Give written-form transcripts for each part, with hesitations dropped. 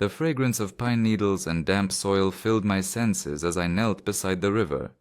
The fragrance of pine needles and damp soil filled my senses as I knelt beside the river.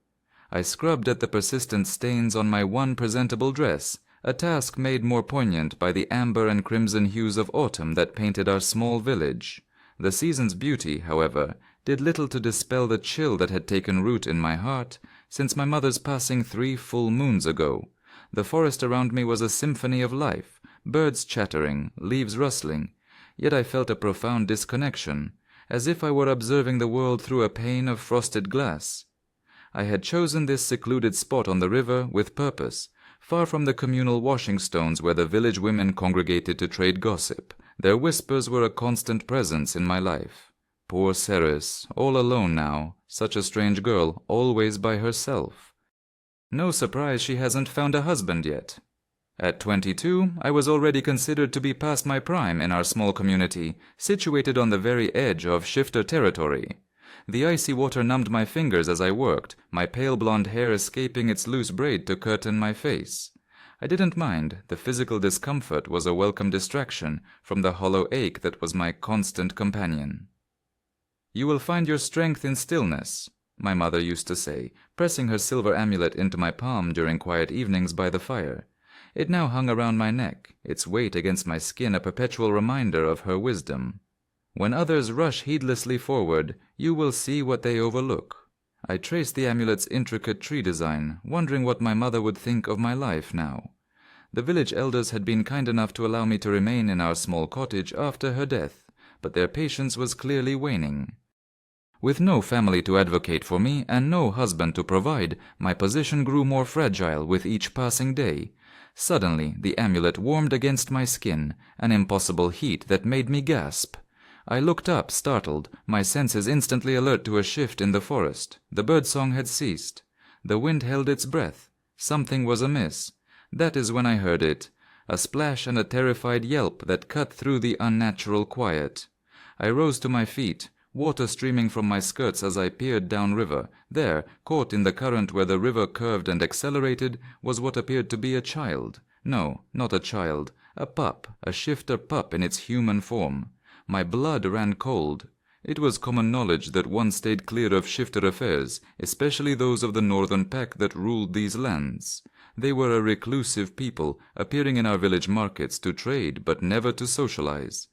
I scrubbed at the persistent stains on my one presentable dress, a task made more poignant by the amber and crimson hues of autumn that painted our small village. The season's beauty, however, did little to dispel the chill that had taken root in my heart since my mother's passing 3 full moons ago. The forest around me was a symphony of life, birds chattering, leaves rustling, yet I felt a profound disconnection, as if I were observing the world through a pane of frosted glass. I had chosen this secluded spot on the river with purpose, far from the communal washing stones where the village women congregated to trade gossip. Their whispers were a constant presence in my life. Poor Ceres, all alone now, such a strange girl, always by herself. No surprise she hasn't found a husband yet. At 22, I was already considered to be past my prime in our small community, situated on the very edge of shifter territory. The icy water numbed my fingers as I worked, my pale blonde hair escaping its loose braid to curtain my face. I didn't mind. The physical discomfort was a welcome distraction from the hollow ache that was my constant companion. "You will find your strength in stillness," my mother used to say, pressing her silver amulet into my palm during quiet evenings by the fire. It now hung around my neck, its weight against my skin a perpetual reminder of her wisdom. "When others rush heedlessly forward, you will see what they overlook." I traced the amulet's intricate tree design, wondering what my mother would think of my life now. The village elders had been kind enough to allow me to remain in our small cottage after her death, but their patience was clearly waning. With no family to advocate for me and no husband to provide, my position grew more fragile with each passing day. Suddenly, the amulet warmed against my skin, an impossible heat that made me gasp. I looked up, startled, my senses instantly alert to a shift in the forest. The birdsong had ceased. The wind held its breath. Something was amiss. That is when I heard it, a splash and a terrified yelp that cut through the unnatural quiet. I rose to my feet, water streaming from my skirts as I peered downriver. There, caught in the current where the river curved and accelerated, was what appeared to be a child. No, not a child. A pup, a shifter pup in its human form. My blood ran cold. It was common knowledge that one stayed clear of shifter affairs, especially those of the northern pack that ruled these lands. They were a reclusive people, appearing in our village markets to trade but never to socialize.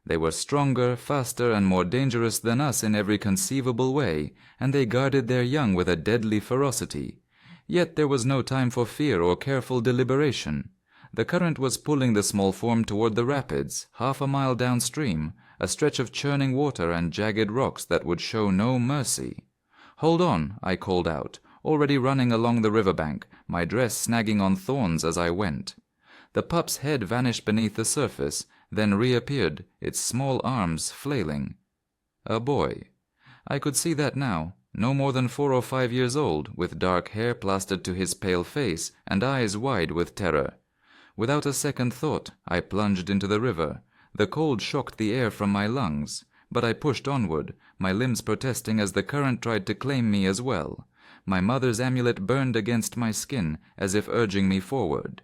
They were stronger, faster, and more dangerous than us in every conceivable way, and they guarded their young with a deadly ferocity. Yet there was no time for fear or careful deliberation. The current was pulling the small form toward the rapids, half a mile downstream, a stretch of churning water and jagged rocks that would show no mercy. "Hold on," I called out, already running along the riverbank, my dress snagging on thorns as I went. The pup's head vanished beneath the surface, then reappeared, its small arms flailing. A boy. I could see that now, no more than 4 or 5 years old, with dark hair plastered to his pale face and eyes wide with terror. Without a second thought, I plunged into the river. The cold shocked the air from my lungs, but I pushed onward, my limbs protesting as the current tried to claim me as well. My mother's amulet burned against my skin, as if urging me forward.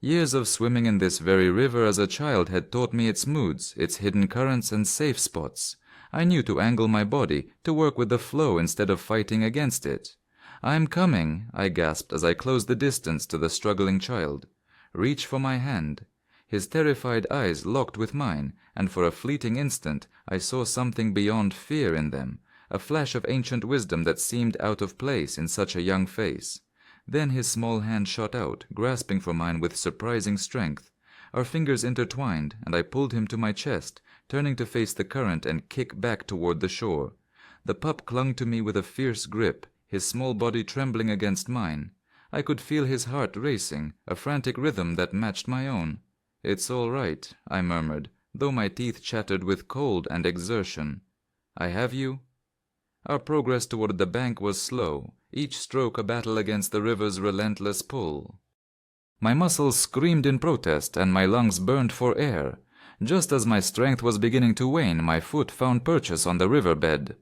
Years of swimming in this very river as a child had taught me its moods, its hidden currents and safe spots. I knew to angle my body, to work with the flow instead of fighting against it. "I'm coming," I gasped as I closed the distance to the struggling child. "Reach for my hand." His terrified eyes locked with mine, and for a fleeting instant I saw something beyond fear in them, a flash of ancient wisdom that seemed out of place in such a young face. Then his small hand shot out, grasping for mine with surprising strength. Our fingers intertwined, and I pulled him to my chest, turning to face the current and kick back toward the shore. The pup clung to me with a fierce grip, his small body trembling against mine. I could feel his heart racing, a frantic rhythm that matched my own. "It's all right," I murmured, though my teeth chattered with cold and exertion. "I have you?" Our progress toward the bank was slow, each stroke a battle against the river's relentless pull. My muscles screamed in protest, and my lungs burned for air. Just as my strength was beginning to wane, my foot found purchase on the riverbed.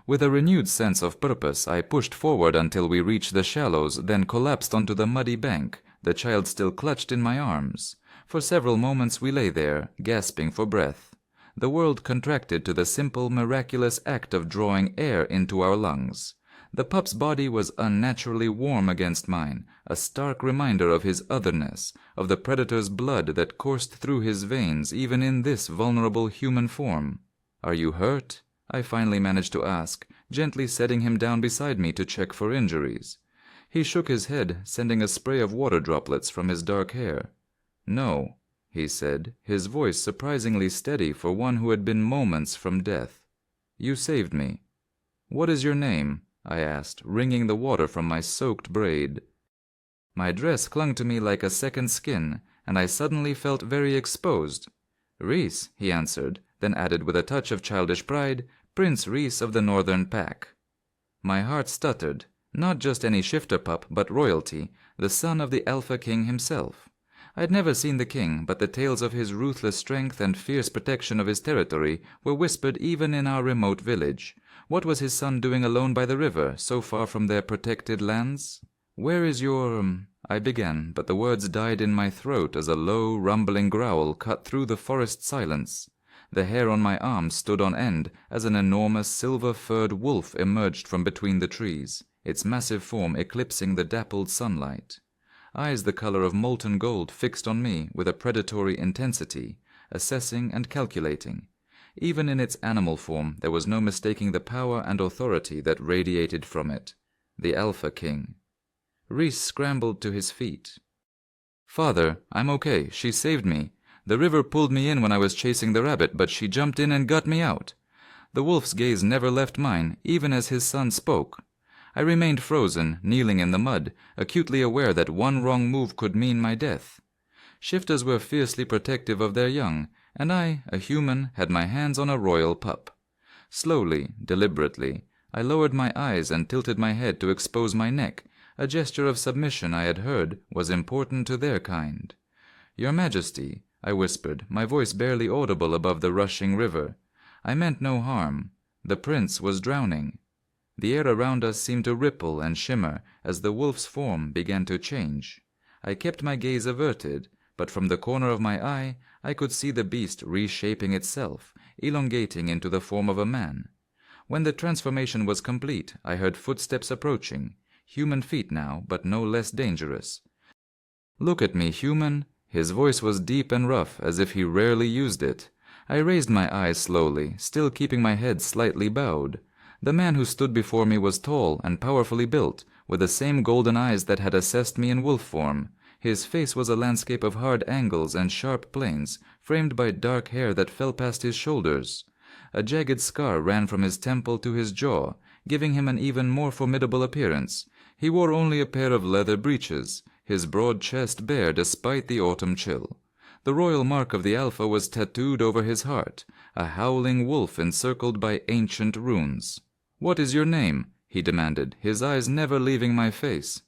With a renewed sense of purpose, I pushed forward until we reached the shallows, then collapsed onto the muddy bank, the child still clutched in my arms. For several moments we lay there, gasping for breath. The world contracted to the simple, miraculous act of drawing air into our lungs. The pup's body was unnaturally warm against mine, a stark reminder of his otherness, of the predator's blood that coursed through his veins even in this vulnerable human form. "Are you hurt?" I finally managed to ask, gently setting him down beside me to check for injuries. He shook his head, sending a spray of water droplets from his dark hair. "No," he said, his voice surprisingly steady for one who had been moments from death. "You saved me." "What is your name?" I asked, wringing the water from my soaked braid. My dress clung to me like a second skin, and I suddenly felt very exposed. "Reese," he answered, then added with a touch of childish pride, "Prince Reese of the Northern Pack." My heart stuttered. Not just any shifter pup, but royalty, the son of the Alpha King himself. I had never seen the king, but the tales of his ruthless strength and fierce protection of his territory were whispered even in our remote village. What was his son doing alone by the river, so far from their protected lands? "Where is your—" I began, but the words died in my throat as a low, rumbling growl cut through the forest silence. The hair on my arm stood on end as an enormous silver-furred wolf emerged from between the trees, its massive form eclipsing the dappled sunlight. Eyes the color of molten gold fixed on me with a predatory intensity, assessing and calculating. Even in its animal form, there was no mistaking the power and authority that radiated from it. The Alpha King. Reese scrambled to his feet. "Father, I'm okay. She saved me. The river pulled me in when I was chasing the rabbit, but she jumped in and got me out." The wolf's gaze never left mine, even as his son spoke. I remained frozen, kneeling in the mud, acutely aware that one wrong move could mean my death. Shifters were fiercely protective of their young, and I, a human, had my hands on a royal pup. Slowly, deliberately, I lowered my eyes and tilted my head to expose my neck. A gesture of submission I had heard was important to their kind. "Your Majesty," I whispered, my voice barely audible above the rushing river. "I meant no harm. The prince was drowning." The air around us seemed to ripple and shimmer as the wolf's form began to change. I kept my gaze averted, but from the corner of my eye I could see the beast reshaping itself, elongating into the form of a man. When the transformation was complete, I heard footsteps approaching, human feet now, but no less dangerous. "Look at me, human." His voice was deep and rough, as if he rarely used it. I raised my eyes slowly, still keeping my head slightly bowed. The man who stood before me was tall and powerfully built, with the same golden eyes that had assessed me in wolf form. His face was a landscape of hard angles and sharp planes, framed by dark hair that fell past his shoulders. A jagged scar ran from his temple to his jaw, giving him an even more formidable appearance. He wore only a pair of leather breeches, his broad chest bare despite the autumn chill. The royal mark of the Alpha was tattooed over his heart, a howling wolf encircled by ancient runes. "What is your name?" he demanded, his eyes never leaving my face.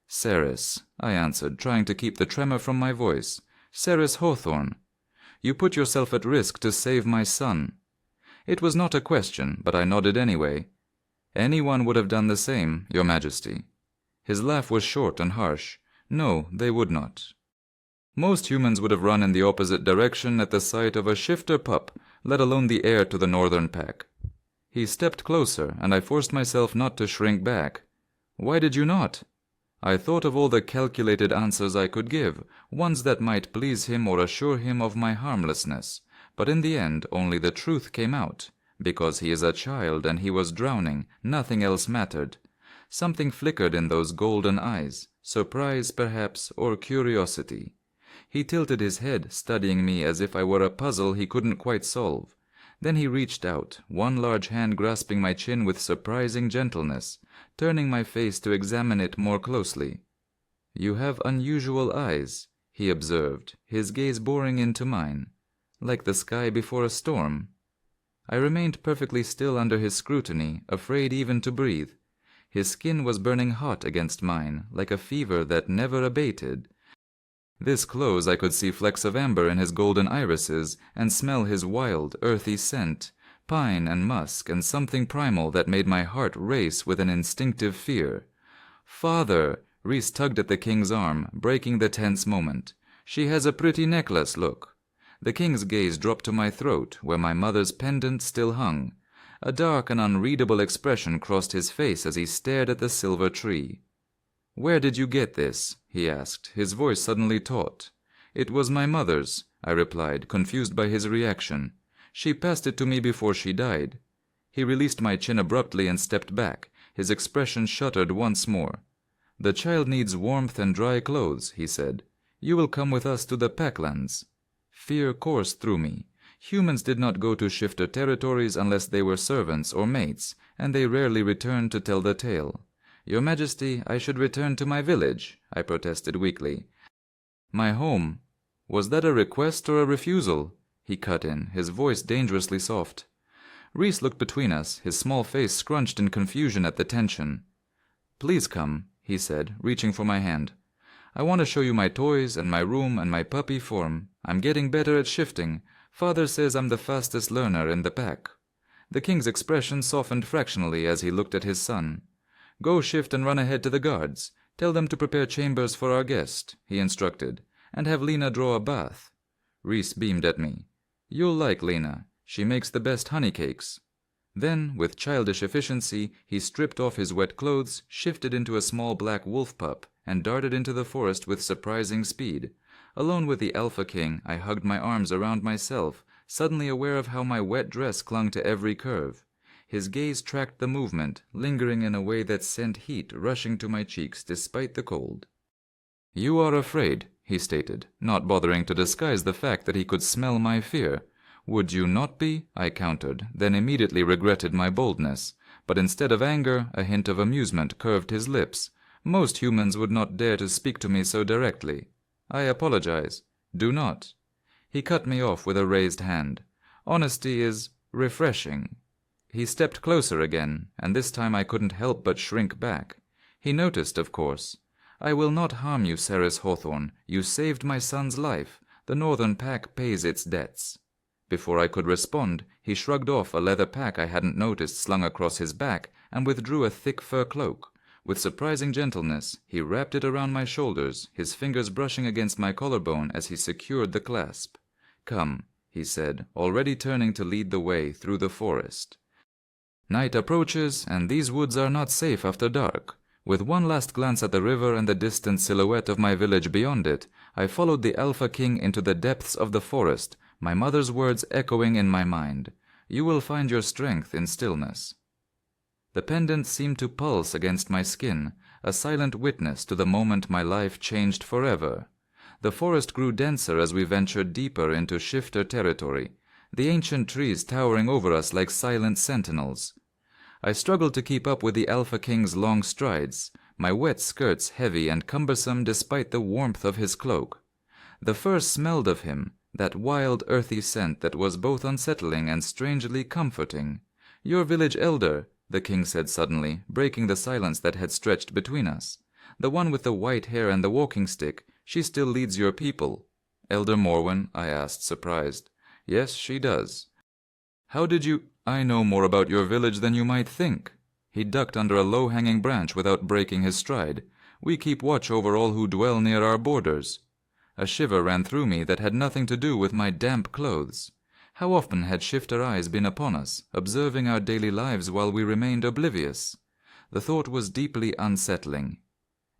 "Ceres," I answered, trying to keep the tremor from my voice. "Ceres Hawthorne. You put yourself at risk to save my son." It was not a question, but I nodded anyway. "Anyone would have done the same, Your Majesty." His laugh was short and harsh. "No, they would not. Most humans would have run in the opposite direction at the sight of a shifter pup, let alone the heir to the Northern Pack." He stepped closer, and I forced myself not to shrink back. "Why did you not?" I thought of all the calculated answers I could give, ones that might please him or assure him of my harmlessness. But in the end, only the truth came out. Because he is a child and he was drowning, nothing else mattered. Something flickered in those golden eyes, surprise perhaps, or curiosity. He tilted his head, studying me as if I were a puzzle he couldn't quite solve. Then he reached out, one large hand grasping my chin with surprising gentleness, turning my face to examine it more closely. "You have unusual eyes," he observed, his gaze boring into mine. "Like the sky before a storm." I remained perfectly still under his scrutiny, afraid even to breathe. His skin was burning hot against mine, like a fever that never abated. This close I could see flecks of amber in his golden irises and smell his wild, earthy scent, pine and musk and something primal that made my heart race with an instinctive fear. "Father!" Reese tugged at the king's arm, breaking the tense moment. "She has a pretty necklace, look." The king's gaze dropped to my throat, where my mother's pendant still hung. A dark and unreadable expression crossed his face as he stared at the silver tree. "Where did you get this?" he asked, his voice suddenly taut. "It was my mother's," I replied, confused by his reaction. "She passed it to me before she died." He released my chin abruptly and stepped back. His expression shuddered once more. "The child needs warmth and dry clothes," he said. "You will come with us to the Packlands." Fear coursed through me. Humans did not go to shifter territories unless they were servants or mates, and they rarely returned to tell the tale. "Your Majesty, I should return to my village," I protested weakly. "My home." "Was that a request or a refusal?" he cut in, his voice dangerously soft. Reese looked between us, his small face scrunched in confusion at the tension. "Please come," he said, reaching for my hand. "I want to show you my toys and my room and my puppy form. I'm getting better at shifting. Father says I'm the fastest learner in the pack." The king's expression softened fractionally as he looked at his son. "Go shift and run ahead to the guards. Tell them to prepare chambers for our guest," he instructed, "and have Lena draw a bath." Reese beamed at me. "You'll like Lena. She makes the best honey cakes." Then, with childish efficiency, he stripped off his wet clothes, shifted into a small black wolf pup, and darted into the forest with surprising speed. Alone with the Alpha King, I hugged my arms around myself, suddenly aware of how my wet dress clung to every curve. His gaze tracked the movement, lingering in a way that sent heat rushing to my cheeks despite the cold. "You are afraid," he stated, not bothering to disguise the fact that he could smell my fear. "Would you not be?" I countered, then immediately regretted my boldness. But instead of anger, a hint of amusement curved his lips. Most humans would not dare to speak to me so directly. "I apologize." "Do not." He cut me off with a raised hand. "Honesty is refreshing." He stepped closer again, and this time I couldn't help but shrink back. He noticed, of course. "I will not harm you, Ceres Hawthorne. You saved my son's life. The Northern Pack pays its debts." Before I could respond, he shrugged off a leather pack I hadn't noticed slung across his back and withdrew a thick fur cloak. With surprising gentleness, he wrapped it around my shoulders, his fingers brushing against my collarbone as he secured the clasp. "Come," he said, already turning to lead the way through the forest. Night approaches, and these woods are not safe after dark. With one last glance at the river and the distant silhouette of my village beyond it, I followed the Alpha King into the depths of the forest, my mother's words echoing in my mind. "You will find your strength in stillness." The pendant seemed to pulse against my skin, a silent witness to the moment my life changed forever. The forest grew denser as we ventured deeper into shifter territory, the ancient trees towering over us like silent sentinels. I struggled to keep up with the Alpha King's long strides, my wet skirts heavy and cumbersome despite the warmth of his cloak. The fur smelled of him, that wild, earthy scent that was both unsettling and strangely comforting. "Your village elder," the king said suddenly, breaking the silence that had stretched between us. "The one with the white hair and the walking stick, she still leads your people." "Elder Morwen?" I asked, surprised. "Yes, she does." "How did you—" "I know more about your village than you might think." He ducked under a low-hanging branch without breaking his stride. "We keep watch over all who dwell near our borders." A shiver ran through me that had nothing to do with my damp clothes. How often had shifter eyes been upon us, observing our daily lives while we remained oblivious? The thought was deeply unsettling.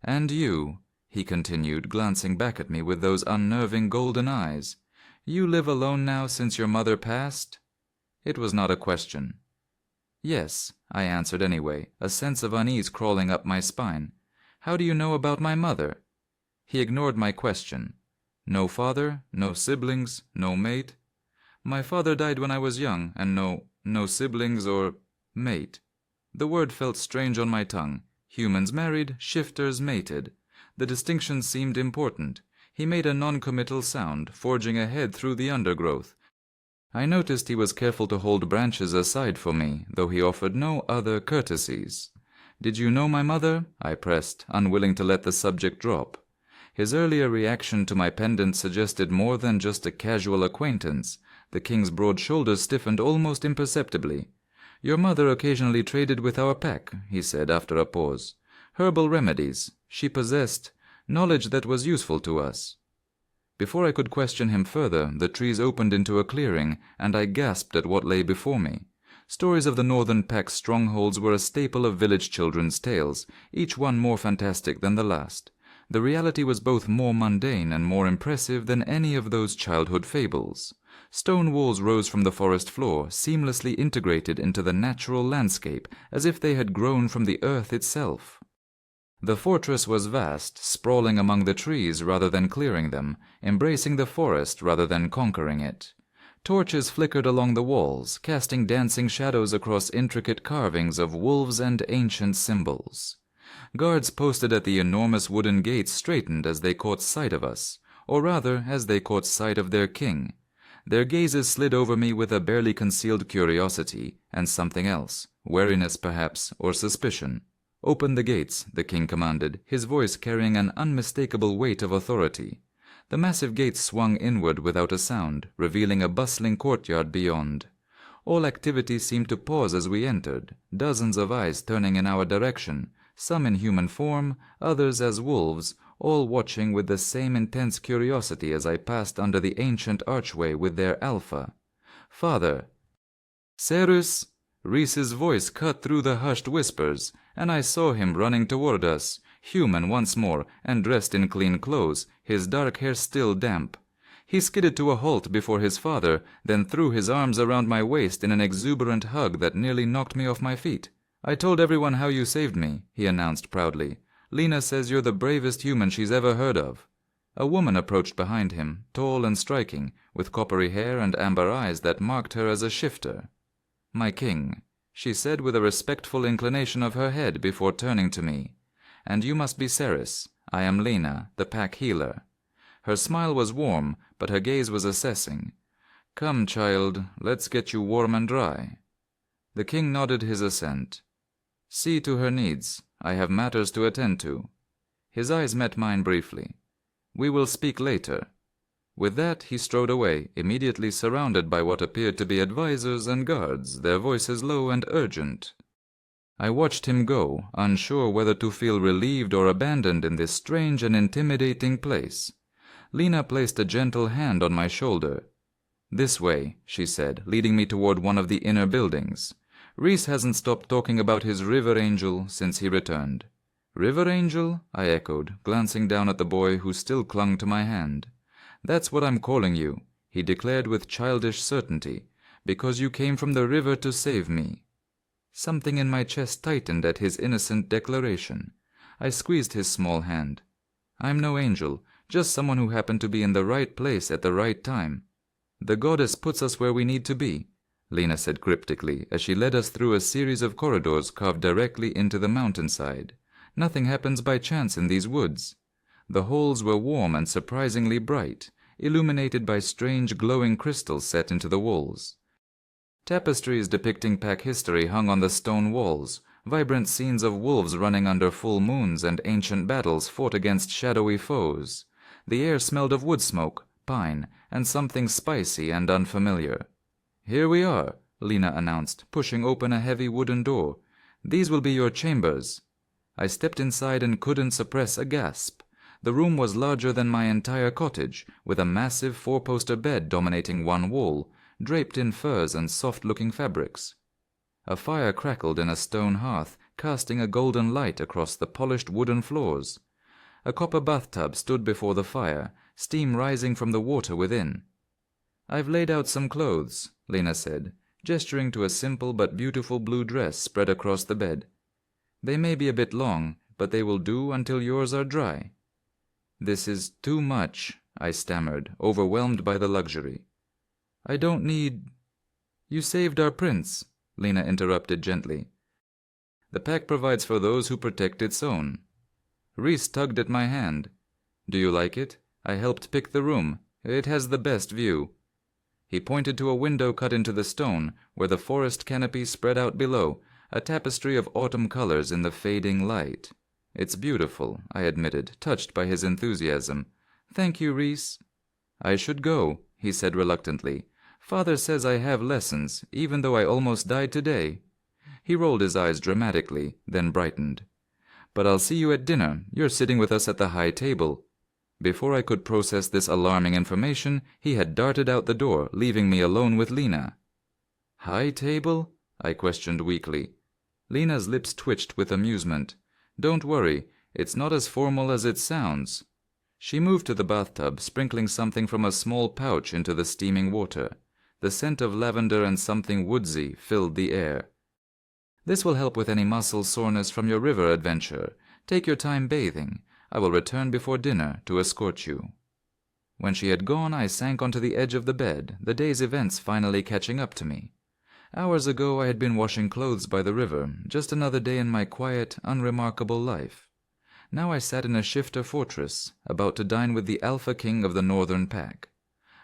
"And you," he continued, glancing back at me with those unnerving golden eyes, "you live alone now since your mother passed?" It was not a question. "Yes," I answered anyway, a sense of unease crawling up my spine. "How do you know about my mother?" He ignored my question. "No father, no siblings, no mate?" "My father died when I was young, and no siblings or mate." The word felt strange on my tongue. Humans married, shifters mated. The distinction seemed important. He made a non-committal sound, forging ahead through the undergrowth. I noticed he was careful to hold branches aside for me, though he offered no other courtesies. "Did you know my mother?" I pressed, unwilling to let the subject drop. His earlier reaction to my pendant suggested more than just a casual acquaintance. The king's broad shoulders stiffened almost imperceptibly. "Your mother occasionally traded with our pack," he said after a pause. "Herbal remedies. She possessed knowledge that was useful to us." Before I could question him further, the trees opened into a clearing, and I gasped at what lay before me. Stories of the Northern Pack's strongholds were a staple of village children's tales, each one more fantastic than the last. The reality was both more mundane and more impressive than any of those childhood fables. Stone walls rose from the forest floor, seamlessly integrated into the natural landscape, as if they had grown from the earth itself. The fortress was vast, sprawling among the trees rather than clearing them, embracing the forest rather than conquering it. Torches flickered along the walls, casting dancing shadows across intricate carvings of wolves and ancient symbols. Guards posted at the enormous wooden gates straightened as they caught sight of us, or rather as they caught sight of their king. Their gazes slid over me with a barely concealed curiosity, and something else, wariness perhaps, or suspicion. "Open the gates," the king commanded, his voice carrying an unmistakable weight of authority. The massive gates swung inward without a sound, revealing a bustling courtyard beyond. All activity seemed to pause as we entered, dozens of eyes turning in our direction, some in human form, others as wolves, all watching with the same intense curiosity as I passed under the ancient archway with their alpha. "Father." "Cerus!" Reese's voice cut through the hushed whispers, and I saw him running toward us, human once more and dressed in clean clothes, his dark hair still damp. He skidded to a halt before his father, then threw his arms around my waist in an exuberant hug that nearly knocked me off my feet. "I told everyone how you saved me," he announced proudly. "Lena says you're the bravest human she's ever heard of." A woman approached behind him, tall and striking, with coppery hair and amber eyes that marked her as a shifter. "My king," she said with a respectful inclination of her head before turning to me. "And you must be Ceres. I am Lena, the pack healer." Her smile was warm, but her gaze was assessing. "Come, child, let's get you warm and dry." The king nodded his assent. "See to her needs. I have matters to attend to." His eyes met mine briefly. "We will speak later." With that, he strode away, immediately surrounded by what appeared to be advisors and guards, their voices low and urgent. I watched him go, unsure whether to feel relieved or abandoned in this strange and intimidating place. Lena placed a gentle hand on my shoulder. "This way," she said, leading me toward one of the inner buildings. "Reese hasn't stopped talking about his river angel since he returned." "River angel?" I echoed, glancing down at the boy who still clung to my hand. "That's what I'm calling you," he declared with childish certainty, "because you came from the river to save me." Something in my chest tightened at his innocent declaration. I squeezed his small hand. "I'm no angel, just someone who happened to be in the right place at the right time. The goddess puts us where we need to be," Lena said cryptically as she led us through a series of corridors carved directly into the mountainside. "Nothing happens by chance in these woods." The halls were warm and surprisingly bright, illuminated by strange glowing crystals set into the walls. Tapestries depicting pack history hung on the stone walls, vibrant scenes of wolves running under full moons and ancient battles fought against shadowy foes. The air smelled of wood smoke, pine, and something spicy and unfamiliar. "Here we are," Lena announced, pushing open a heavy wooden door. "These will be your chambers." I stepped inside and couldn't suppress a gasp. The room was larger than my entire cottage, with a massive four-poster bed dominating one wall, draped in furs and soft-looking fabrics. A fire crackled in a stone hearth, casting a golden light across the polished wooden floors. A copper bathtub stood before the fire, steam rising from the water within. "I've laid out some clothes," Lena said, gesturing to a simple but beautiful blue dress spread across the bed. "They may be a bit long, but they will do until yours are dry." "This is too much," I stammered, overwhelmed by the luxury. "I don't need—" "You saved our prince," Lena interrupted gently. "The pack provides for those who protect its own." Reese tugged at my hand. "Do you like it? I helped pick the room. It has the best view." He pointed to a window cut into the stone, where the forest canopy spread out below, a tapestry of autumn colors in the fading light. "It's beautiful," I admitted, touched by his enthusiasm. "Thank you, Reese." "I should go," he said reluctantly. "Father says I have lessons, even though I almost died today." He rolled his eyes dramatically, then brightened. "But I'll see you at dinner. You're sitting with us at the high table." Before I could process this alarming information, he had darted out the door, leaving me alone with Lena. "High table?" I questioned weakly. Lena's lips twitched with amusement. "Don't worry, it's not as formal as it sounds." She moved to the bathtub, sprinkling something from a small pouch into the steaming water. The scent of lavender and something woodsy filled the air. "This will help with any muscle soreness from your river adventure. Take your time bathing. I will return before dinner to escort you." When she had gone, I sank onto the edge of the bed, the day's events finally catching up to me. Hours ago I had been washing clothes by the river, just another day in my quiet, unremarkable life. Now I sat in a shifter fortress, about to dine with the Alpha King of the Northern Pack.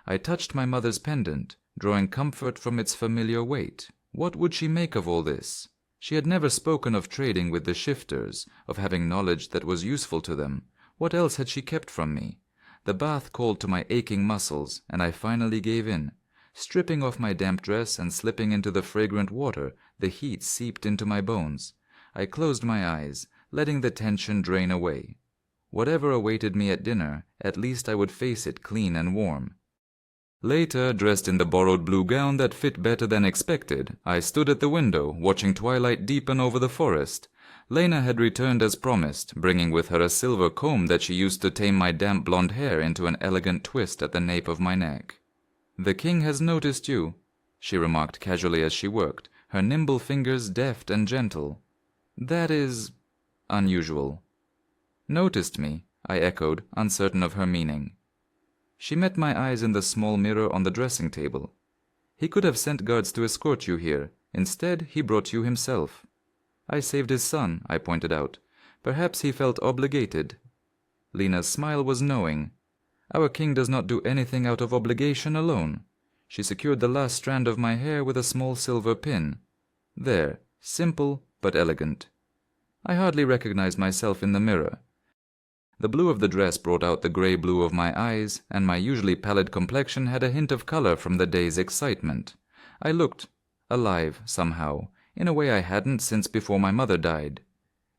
I touched my mother's pendant, drawing comfort from its familiar weight. What would she make of all this? She had never spoken of trading with the shifters, of having knowledge that was useful to them. What else had she kept from me? The bath called to my aching muscles, and I finally gave in. Stripping off my damp dress and slipping into the fragrant water, the heat seeped into my bones. I closed my eyes, letting the tension drain away. Whatever awaited me at dinner, at least I would face it clean and warm. Later, dressed in the borrowed blue gown that fit better than expected, I stood at the window, watching twilight deepen over the forest. Lena had returned as promised, bringing with her a silver comb that she used to tame my damp blonde hair into an elegant twist at the nape of my neck. "The king has noticed you," she remarked casually as she worked, her nimble fingers deft and gentle. "That is unusual." "Noticed me," I echoed, uncertain of her meaning. She met my eyes in the small mirror on the dressing table. "He could have sent guards to escort you here. Instead, he brought you himself." "I saved his son," I pointed out. "Perhaps he felt obligated." Lena's smile was knowing. "Our king does not do anything out of obligation alone." She secured the last strand of my hair with a small silver pin. There, simple but elegant. I hardly recognized myself in the mirror. The blue of the dress brought out the gray blue of my eyes, and my usually pallid complexion had a hint of color from the day's excitement. I looked alive, somehow, in a way I hadn't since before my mother died.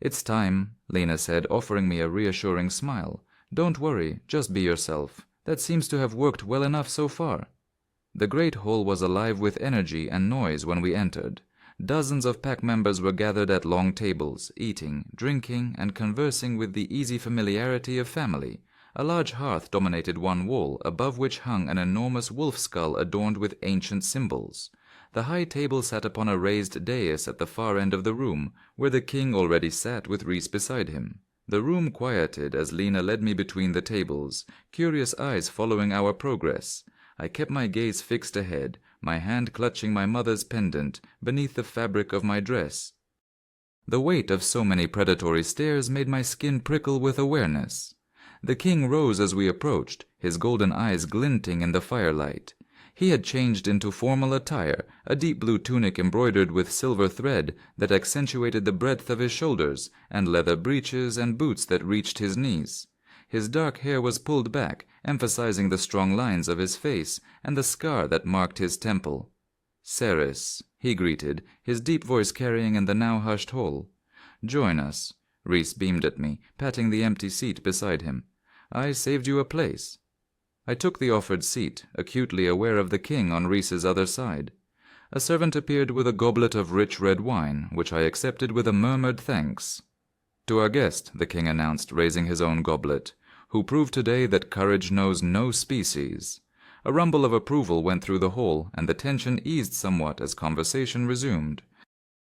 "It's time," Lena said, offering me a reassuring smile. "Don't worry, just be yourself. That seems to have worked well enough so far." The great hall was alive with energy and noise when we entered. Dozens of pack members were gathered at long tables, eating, drinking, and conversing with the easy familiarity of family. A large hearth dominated one wall, above which hung an enormous wolf skull adorned with ancient symbols. The high table sat upon a raised dais at the far end of the room, where the king already sat with Reese beside him. The room quieted as Lena led me between the tables, curious eyes following our progress. I kept my gaze fixed ahead, my hand clutching my mother's pendant beneath the fabric of my dress. The weight of so many predatory stares made my skin prickle with awareness. The king rose as we approached, his golden eyes glinting in the firelight. He had changed into formal attire, a deep blue tunic embroidered with silver thread that accentuated the breadth of his shoulders, and leather breeches and boots that reached his knees. His dark hair was pulled back, emphasizing the strong lines of his face and the scar that marked his temple. "Ceres," he greeted, his deep voice carrying in the now hushed hall. "Join us." Reese beamed at me, patting the empty seat beside him. "I saved you a place." I took the offered seat, acutely aware of the king on Reese's other side. A servant appeared with a goblet of rich red wine, which I accepted with a murmured thanks. "To our guest," the king announced, raising his own goblet, "who proved today that courage knows no species." A rumble of approval went through the hall, and the tension eased somewhat as conversation resumed.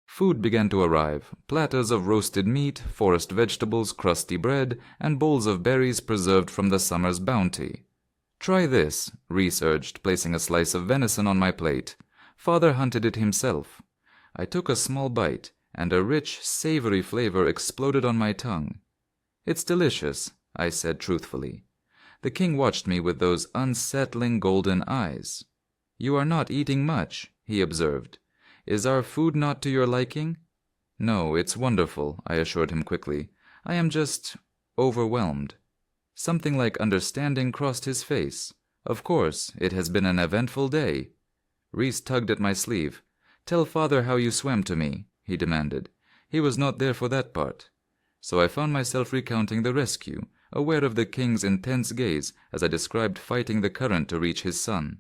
Food began to arrive, platters of roasted meat, forest vegetables, crusty bread, and bowls of berries preserved from the summer's bounty. "Try this," Reese urged, placing a slice of venison on my plate. "Father hunted it himself." I took a small bite, and a rich, savory flavor exploded on my tongue. "It's delicious," I said truthfully. The king watched me with those unsettling golden eyes. "You are not eating much," he observed. "Is our food not to your liking?" "No, it's wonderful," I assured him quickly. "I am just overwhelmed." Something like understanding crossed his face. "Of course, it has been an eventful day." Reese tugged at my sleeve. "Tell father how you swam to me," he demanded. "He was not there for that part." So I found myself recounting the rescue, aware of the king's intense gaze as I described fighting the current to reach his son.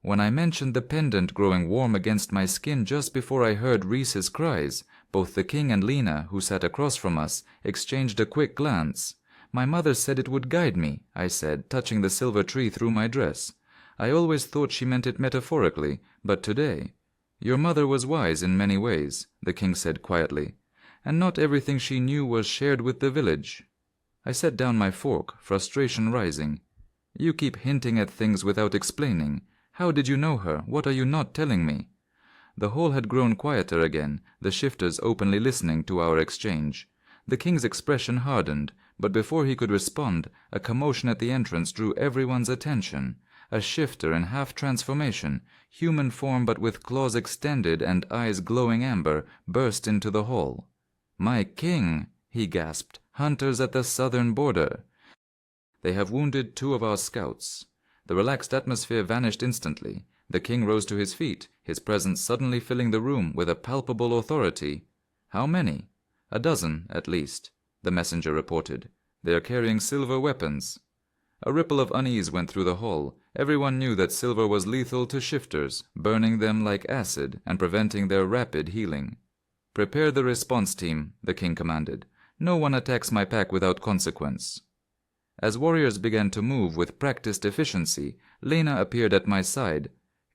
When I mentioned the pendant growing warm against my skin just before I heard Rhys's cries, both the king and Lena, who sat across from us, exchanged a quick glance. "My mother said it would guide me," I said, touching the silver tree through my dress. I always thought she meant it metaphorically, but today— "Your mother was wise in many ways," the king said quietly, "and not everything she knew was shared with the village." I set down my fork, frustration rising. "You keep hinting at things without explaining. How did you know her? What are you not telling me?" The hall had grown quieter again, the shifters openly listening to our exchange. The king's expression hardened, but before he could respond, a commotion at the entrance drew everyone's attention. A shifter in half-transformation, human form but with claws extended and eyes glowing amber, burst into the hall. "My king!" he gasped. "Hunters at the southern border." "They have wounded 2 of our scouts." The relaxed atmosphere vanished instantly. The king rose to his feet, his presence suddenly filling the room with a palpable authority. "How many?" "A dozen, at least," the messenger reported. "They are carrying silver weapons." A ripple of unease went through the hall. Everyone knew that silver was lethal to shifters, burning them like acid and preventing their rapid healing. "Prepare the response team," the king commanded. "No one attacks my pack without consequence." As warriors began to move with practiced efficiency, Lena appeared at my side.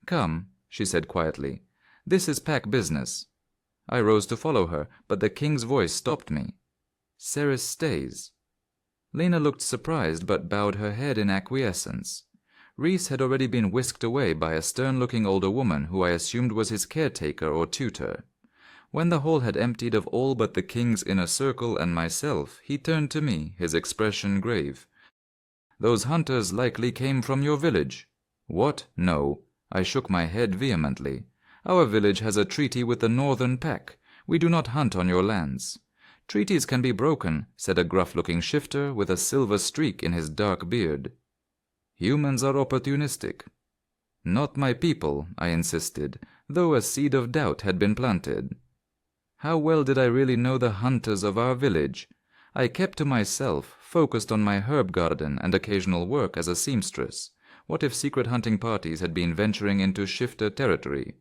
"Come," she said quietly. "This is pack business." I rose to follow her, but the king's voice stopped me. "Cerys stays." Lena looked surprised but bowed her head in acquiescence. Rhys had already been whisked away by a stern-looking older woman who I assumed was his caretaker or tutor. When the hall had emptied of all but the king's inner circle and myself, he turned to me, his expression grave. "Those hunters likely came from your village." "What? No." I shook my head vehemently. "Our village has a treaty with the northern pack. We do not hunt on your lands." "Treaties can be broken," said a gruff-looking shifter with a silver streak in his dark beard. "Humans are opportunistic." "Not my people," I insisted, though a seed of doubt had been planted. How well did I really know the hunters of our village? I kept to myself, focused on my herb garden and occasional work as a seamstress. What if secret hunting parties had been venturing into shifter territory?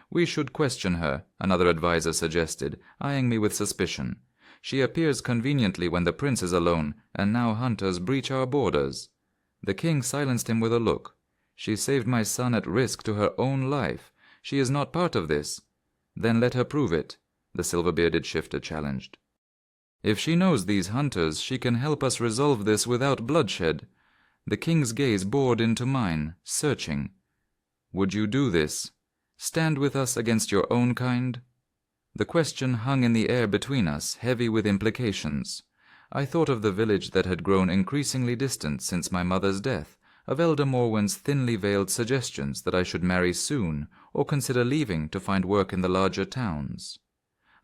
"We should question her," another advisor suggested, eyeing me with suspicion. "She appears conveniently when the prince is alone, and now hunters breach our borders." The king silenced him with a look. "She saved my son at risk to her own life. She is not part of this." "Then let her prove it," the silver-bearded shifter challenged. "If she knows these hunters, she can help us resolve this without bloodshed." The king's gaze bored into mine, searching. "Would you do this? Stand with us against your own kind?" The question hung in the air between us, heavy with implications. I thought of the village that had grown increasingly distant since my mother's death, of Elder Morwen's thinly veiled suggestions that I should marry soon, or consider leaving to find work in the larger towns.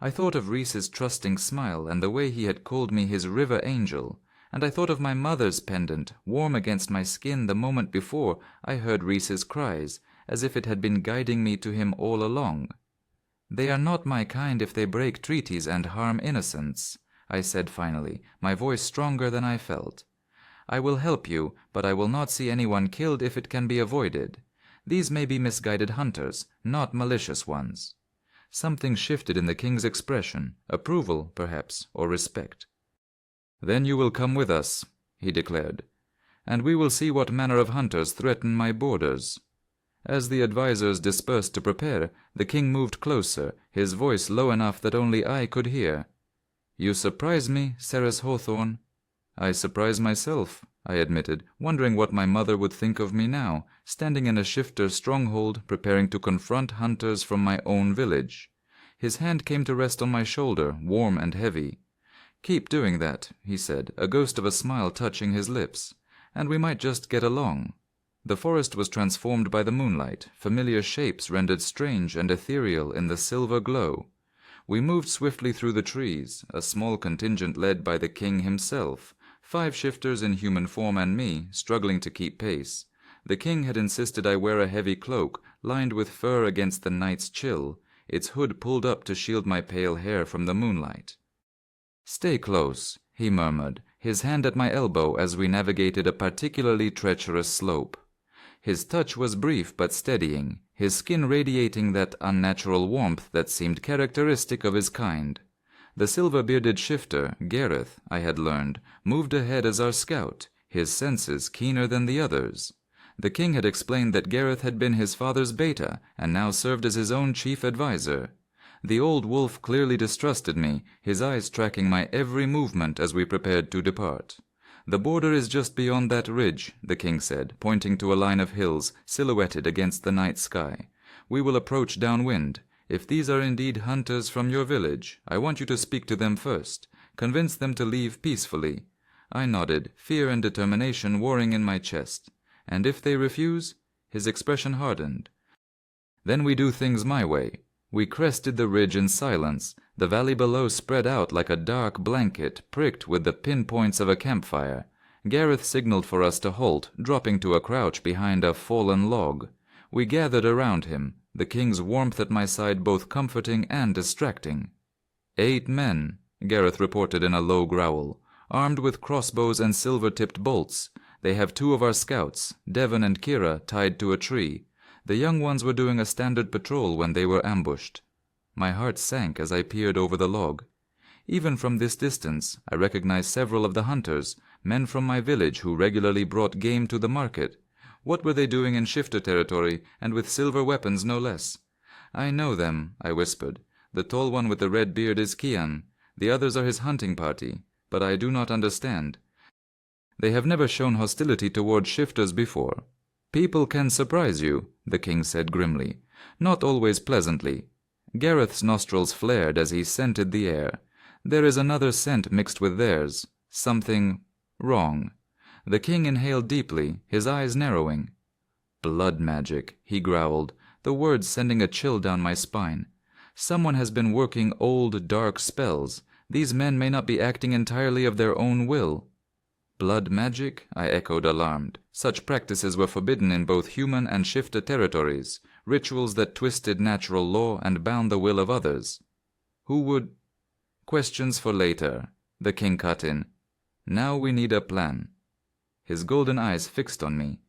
I thought of Rhys's trusting smile and the way he had called me his river angel, and I thought of my mother's pendant, warm against my skin the moment before I heard Rhys's cries, as if it had been guiding me to him all along. "They are not my kind if they break treaties and harm innocents," I said finally, my voice stronger than I felt. "I will help you, but I will not see anyone killed if it can be avoided. These may be misguided hunters, not malicious ones." Something shifted in the king's expression, approval, perhaps, or respect. "Then you will come with us," he declared, "and we will see what manner of hunters threaten my borders." As the advisors dispersed to prepare, the king moved closer, his voice low enough that only I could hear. "You surprise me, Cerys Hawthorne." "I surprise myself," I admitted, wondering what my mother would think of me now, standing in a shifter stronghold, preparing to confront hunters from my own village. His hand came to rest on my shoulder, warm and heavy. "Keep doing that," he said, a ghost of a smile touching his lips, "and we might just get along." The forest was transformed by the moonlight, familiar shapes rendered strange and ethereal in the silver glow. We moved swiftly through the trees, a small contingent led by the king himself, 5 shifters in human form and me, struggling to keep pace. The king had insisted I wear a heavy cloak, lined with fur against the night's chill, its hood pulled up to shield my pale hair from the moonlight. "Stay close," he murmured, his hand at my elbow as we navigated a particularly treacherous slope. His touch was brief but steadying, his skin radiating that unnatural warmth that seemed characteristic of his kind. The silver-bearded shifter, Gareth, I had learned, moved ahead as our scout, his senses keener than the others. The king had explained that Gareth had been his father's beta and now served as his own chief advisor. The old wolf clearly distrusted me, his eyes tracking my every movement as we prepared to depart. "The border is just beyond that ridge," the king said, pointing to a line of hills silhouetted against the night sky. "We will approach downwind. If these are indeed hunters from your village, I want you to speak to them first. Convince them to leave peacefully." I nodded, fear and determination warring in my chest. "And if they refuse?" His expression hardened. "Then we do things my way." We crested the ridge in silence, the valley below spread out like a dark blanket pricked with the pinpoints of a campfire. Gareth signaled for us to halt, dropping to a crouch behind a fallen log. We gathered around him, the king's warmth at my side both comforting and distracting. 8 men, Gareth reported in a low growl, armed with crossbows and silver-tipped bolts. They have 2 of our scouts, Devon and Kira, tied to a tree. The young ones were doing a standard patrol when they were ambushed. My heart sank as I peered over the log. Even from this distance, I recognized several of the hunters, men from my village who regularly brought game to the market. What were they doing in shifter territory, and with silver weapons no less? "I know them," I whispered. "The tall one with the red beard is Kian. The others are his hunting party. But I do not understand. They have never shown hostility toward shifters before." "People can surprise you," the king said grimly. "Not always pleasantly." Gareth's nostrils flared as he scented the air. "There is another scent mixed with theirs. Something wrong." The king inhaled deeply, his eyes narrowing. "Blood magic," he growled, the words sending a chill down my spine. "Someone has been working old, dark spells. These men may not be acting entirely of their own will." "Blood magic?" I echoed, alarmed. Such practices were forbidden in both human and shifter territories, rituals that twisted natural law and bound the will of others. "Who would—" "Questions for later," the king cut in. "Now we need a plan." His golden eyes fixed on me.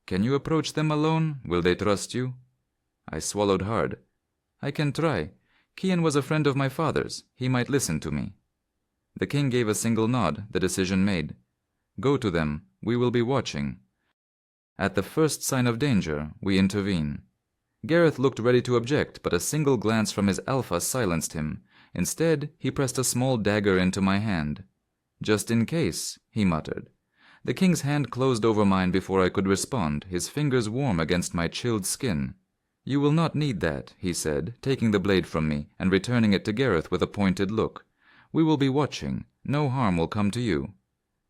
"Can you approach them alone? Will they trust you?" I swallowed hard. "I can try. Kian was a friend of my father's. He might listen to me." The king gave a single nod, the decision made. "Go to them. We will be watching. At the first sign of danger, we intervene." Gareth looked ready to object, but a single glance from his alpha silenced him. Instead, he pressed a small dagger into my hand. "Just in case," he muttered. The king's hand closed over mine before I could respond, his fingers warm against my chilled skin. "You will not need that," he said, taking the blade from me and returning it to Gareth with a pointed look. "We will be watching. No harm will come to you."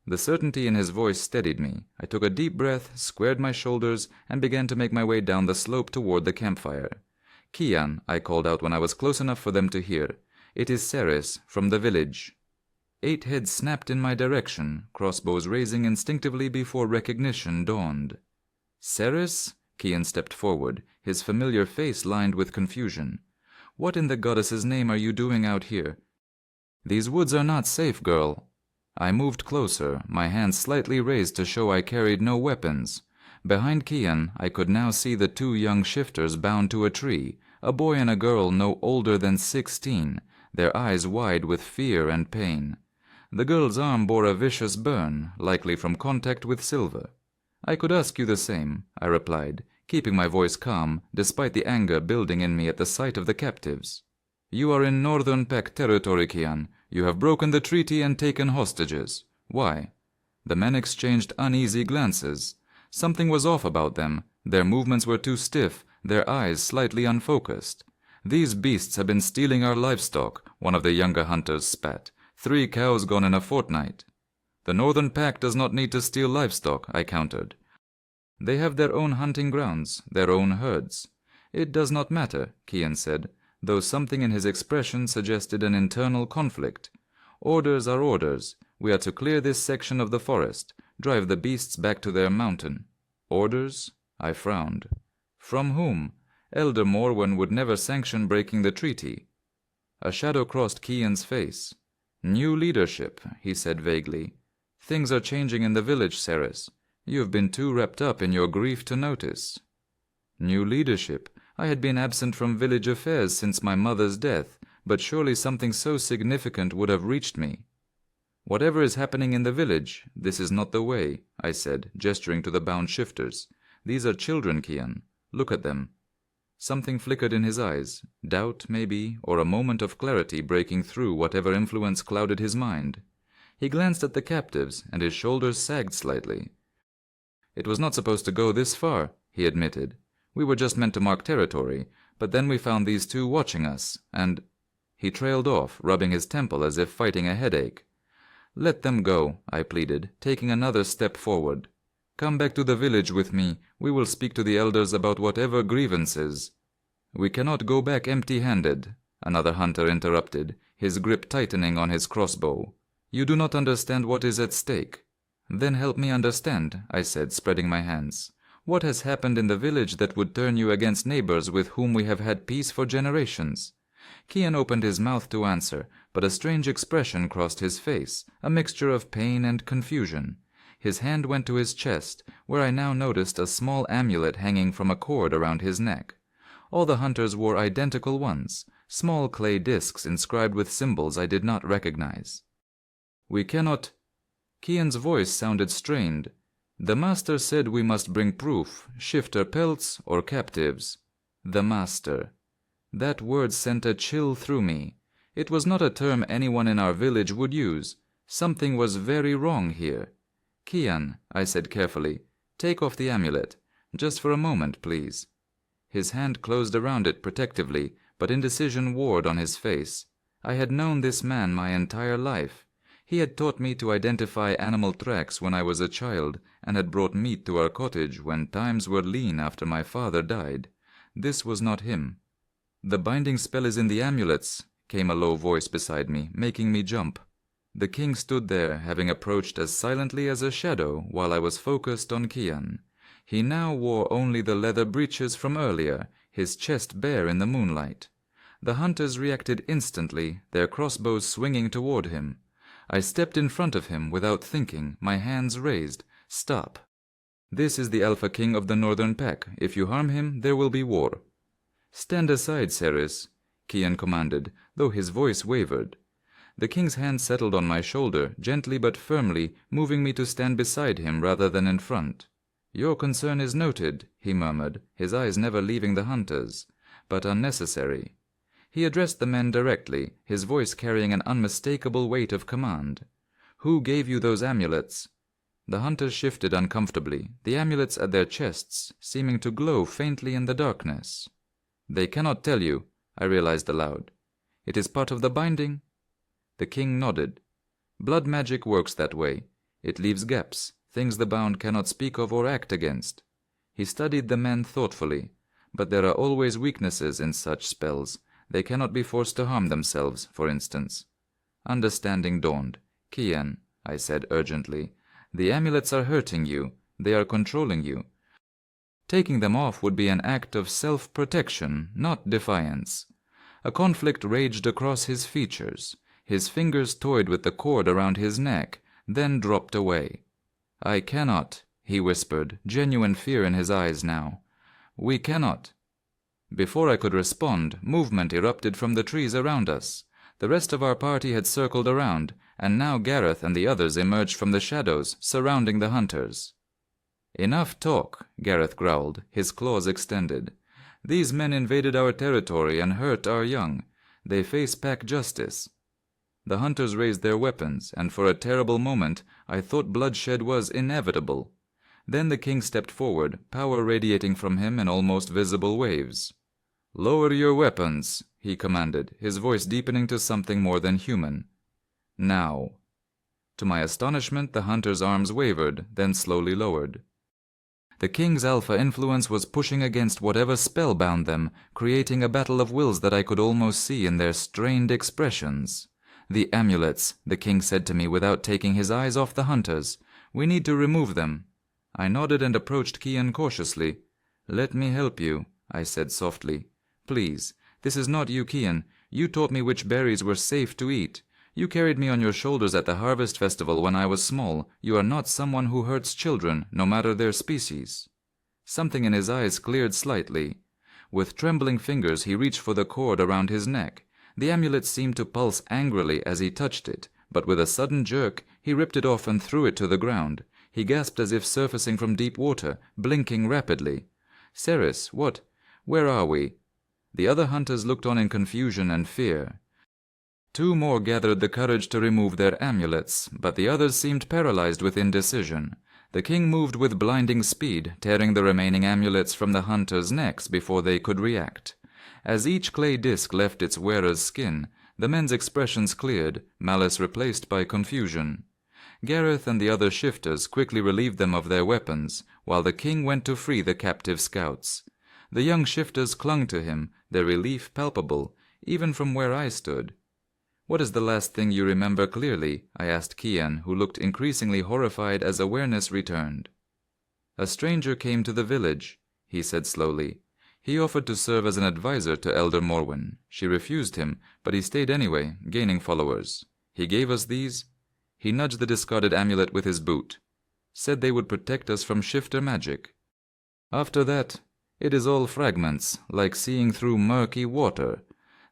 The certainty in his voice steadied me. I took a deep breath, squared my shoulders, and began to make my way down the slope toward the campfire. "Kian," I called out when I was close enough for them to hear. "It is Ceres, from the village." 8 heads snapped in my direction, crossbows raising instinctively before recognition dawned. "Ceres?" Kian stepped forward, his familiar face lined with confusion. "What in the goddess's name are you doing out here?" "These woods are not safe, girl." I moved closer, my hands slightly raised to show I carried no weapons. Behind Kian, I could now see the 2 young shifters bound to a tree, a boy and a girl no older than 16, their eyes wide with fear and pain. The girl's arm bore a vicious burn, likely from contact with silver. "I could ask you the same," I replied, keeping my voice calm, despite the anger building in me at the sight of the captives. "You are in Northern Pack territory, Kian. You have broken the treaty and taken hostages. Why?" The men exchanged uneasy glances. Something was off about them. Their movements were too stiff, their eyes slightly unfocused. "These beasts have been stealing our livestock," one of the younger hunters spat. 3 cows gone in a fortnight." "The Northern Pack does not need to steal livestock," I countered. "They have their own hunting grounds, their own herds." "It does not matter," Kian said, though something in his expression suggested an internal conflict. "Orders are orders. We are to clear this section of the forest, drive the beasts back to their mountain." "Orders?" I frowned. "From whom? Elder Morwen would never sanction breaking the treaty." A shadow crossed Kian's face. "New leadership," he said vaguely. Things are changing in the village, Ceres. You have been too wrapped up in your grief to notice. New leadership. I had been absent from village affairs since my mother's death, but surely something so significant would have reached me. Whatever is happening in the village, this is not the way, I said, gesturing to the bound shifters. These are children, Kian. Look at them. Something flickered in his eyes, doubt, maybe, or a moment of clarity breaking through whatever influence clouded his mind. He glanced at the captives, and his shoulders sagged slightly. It was not supposed to go this far, he admitted. We were just meant to mark territory, but then we found these two watching us, and... He trailed off, rubbing his temple as if fighting a headache. Let them go, I pleaded, taking another step forward. Come back to the village with me. We will speak to the elders about whatever grievances. We cannot go back empty-handed, another hunter interrupted, his grip tightening on his crossbow. You do not understand what is at stake. Then help me understand, I said, spreading my hands. What has happened in the village that would turn you against neighbors with whom we have had peace for generations? Kian opened his mouth to answer, but a strange expression crossed his face, a mixture of pain and confusion. His hand went to his chest, where I now noticed a small amulet hanging from a cord around his neck. All the hunters wore identical ones, small clay discs inscribed with symbols I did not recognize. We cannot... Kian's voice sounded strained. The master said we must bring proof, shifter pelts or captives. The master. That word sent a chill through me. It was not a term anyone in our village would use. Something was very wrong here. Kian, I said carefully, take off the amulet. Just for a moment, please. His hand closed around it protectively, but indecision warred on his face. I had known this man my entire life. He had taught me to identify animal tracks when I was a child, and had brought meat to our cottage when times were lean after my father died. This was not him. The binding spell is in the amulets, came a low voice beside me, making me jump. The king stood there, having approached as silently as a shadow while I was focused on Kian. He now wore only the leather breeches from earlier, his chest bare in the moonlight. The hunters reacted instantly, their crossbows swinging toward him. I stepped in front of him without thinking, my hands raised. Stop. This is the Alpha King of the Northern Pack. If you harm him, there will be war. Stand aside, Ceres, Kian commanded, though his voice wavered. The king's hand settled on my shoulder, gently but firmly, moving me to stand beside him rather than in front. Your concern is noted, he murmured, his eyes never leaving the hunters, but unnecessary. He addressed the men directly, his voice carrying an unmistakable weight of command. Who gave you those amulets? The hunters shifted uncomfortably, the amulets at their chests seeming to glow faintly in the darkness. They cannot tell you, I realized aloud. It is part of the binding? The king nodded. Blood magic works that way. It leaves gaps, things the bound cannot speak of or act against. He studied the men thoughtfully, but there are always weaknesses in such spells. They cannot be forced to harm themselves, for instance. Understanding dawned. Kian, I said urgently, the amulets are hurting you. They are controlling you. Taking them off would be an act of self-protection, not defiance. A conflict raged across his features. His fingers toyed with the cord around his neck, then dropped away. I cannot, he whispered, genuine fear in his eyes now. We cannot. Before I could respond, movement erupted from the trees around us. The rest of our party had circled around, and now Gareth and the others emerged from the shadows, surrounding the hunters. Enough talk, Gareth growled, his claws extended. These men invaded our territory and hurt our young. They face pack justice. The hunters raised their weapons, and for a terrible moment I thought bloodshed was inevitable. Then the king stepped forward, power radiating from him in almost visible waves. Lower your weapons, he commanded, his voice deepening to something more than human. Now. To my astonishment, the hunters' arms wavered, then slowly lowered. The king's alpha influence was pushing against whatever spell bound them, creating a battle of wills that I could almost see in their strained expressions. The amulets, the king said to me without taking his eyes off the hunters. We need to remove them. I nodded and approached Kian cautiously. Let me help you, I said softly. Please, this is not you, Kian. You taught me which berries were safe to eat. You carried me on your shoulders at the harvest festival when I was small. You are not someone who hurts children, no matter their species." Something in his eyes cleared slightly. With trembling fingers he reached for the cord around his neck. The amulet seemed to pulse angrily as he touched it, but with a sudden jerk he ripped it off and threw it to the ground. He gasped as if surfacing from deep water, blinking rapidly. "Ceres, what? Where are we?" The other hunters looked on in confusion and fear. 2 more gathered the courage to remove their amulets, but the others seemed paralyzed with indecision. The king moved with blinding speed, tearing the remaining amulets from the hunters' necks before they could react. As each clay disc left its wearer's skin, the men's expressions cleared, malice replaced by confusion. Gareth and the other shifters quickly relieved them of their weapons, while the king went to free the captive scouts. The young shifters clung to him, their relief palpable, even from where I stood. "What is the last thing you remember clearly?" I asked Kian, who looked increasingly horrified as awareness returned. "A stranger came to the village," he said slowly. "He offered to serve as an advisor to Elder Morwen. She refused him, but he stayed anyway, gaining followers. He gave us these." He nudged the discarded amulet with his boot. "Said they would protect us from shifter magic. After that, it is all fragments, like seeing through murky water."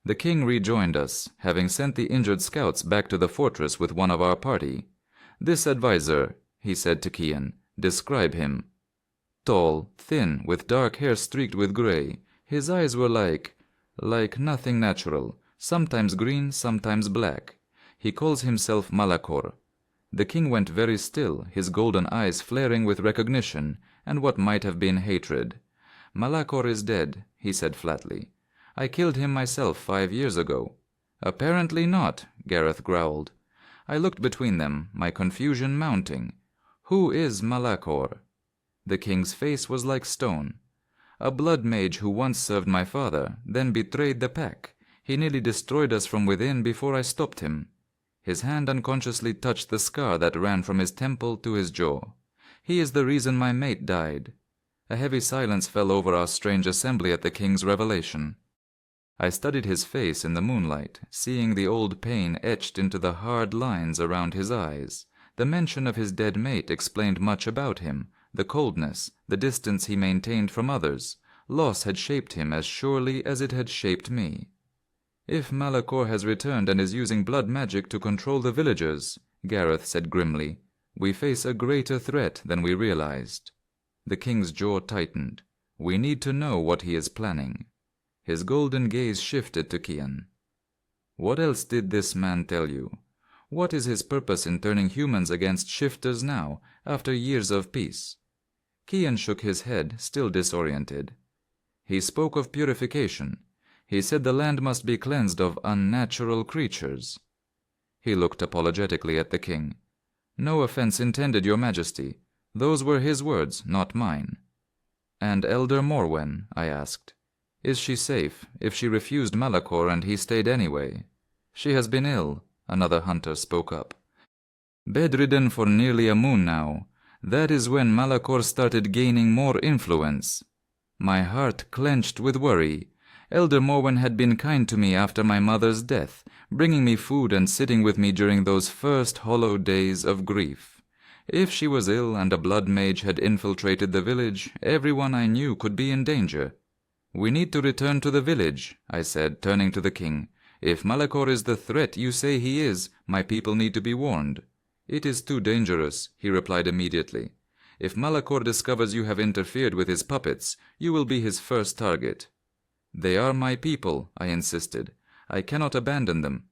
The king rejoined us, having sent the injured scouts back to the fortress with one of our party. "This advisor," he said to Kian, "describe him." "Tall, thin, with dark hair streaked with gray. His eyes were like nothing natural, sometimes green, sometimes black. He calls himself Malakor." The king went very still, his golden eyes flaring with recognition and what might have been hatred. "Malakor is dead," he said flatly. "I killed him myself 5 years ago." "Apparently not," Gareth growled. I looked between them, my confusion mounting. "Who is Malakor?" The king's face was like stone. "A blood mage who once served my father, then betrayed the pack. He nearly destroyed us from within before I stopped him." His hand unconsciously touched the scar that ran from his temple to his jaw. "He is the reason my mate died." A heavy silence fell over our strange assembly at the king's revelation. I studied his face in the moonlight, seeing the old pain etched into the hard lines around his eyes. The mention of his dead mate explained much about him, the coldness, the distance he maintained from others. Loss had shaped him as surely as it had shaped me. "If Malakor has returned and is using blood magic to control the villagers," Gareth said grimly, "we face a greater threat than we realized." The king's jaw tightened. "We need to know what he is planning." His golden gaze shifted to Kian. "What else did this man tell you? What is his purpose in turning humans against shifters now, after years of peace?" Kian shook his head, still disoriented. "He spoke of purification. He said the land must be cleansed of unnatural creatures." He looked apologetically at the king. "No offense intended, your majesty. Those were his words, not mine." "And Elder Morwen?" I asked. "Is she safe, if she refused Malakor and he stayed anyway?" "She has been ill," another hunter spoke up. "Bedridden for nearly a moon now. That is when Malakor started gaining more influence." My heart clenched with worry. Elder Morwen had been kind to me after my mother's death, bringing me food and sitting with me during those first hollow days of grief. If she was ill and a blood mage had infiltrated the village, everyone I knew could be in danger. "We need to return to the village," I said, turning to the king. "If Malakor is the threat you say he is, my people need to be warned." "It is too dangerous," he replied immediately. "If Malakor discovers you have interfered with his puppets, you will be his first target." "They are my people," I insisted. "I cannot abandon them."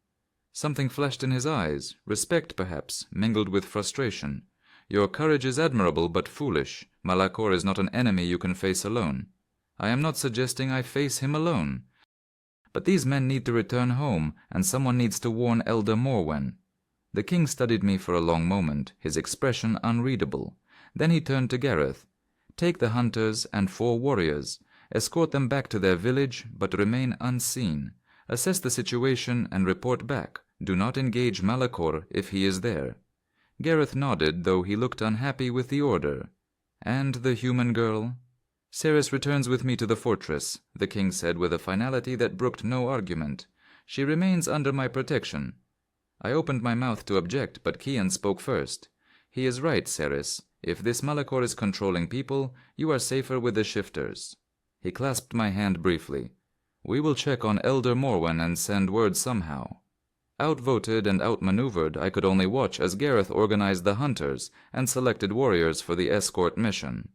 Something flashed in his eyes, respect perhaps, mingled with frustration. "Your courage is admirable but foolish. Malakor is not an enemy you can face alone." "I am not suggesting I face him alone. But these men need to return home, and someone needs to warn Elder Morwen." The king studied me for a long moment, his expression unreadable. Then he turned to Gareth. "Take the hunters and 4 warriors. Escort them back to their village, but remain unseen. Assess the situation and report back. Do not engage Malakor if he is there." Gareth nodded, though he looked unhappy with the order. "And the human girl?" "Ceres returns with me to the fortress," the king said with a finality that brooked no argument. "She remains under my protection." I opened my mouth to object, but Kian spoke first. He is right, Ceres. If this Malachor is controlling people, you are safer with the shifters. He clasped my hand briefly. We will check on Elder Morwen and send word somehow. Outvoted and outmaneuvered, I could only watch as Gareth organized the hunters and selected warriors for the escort mission.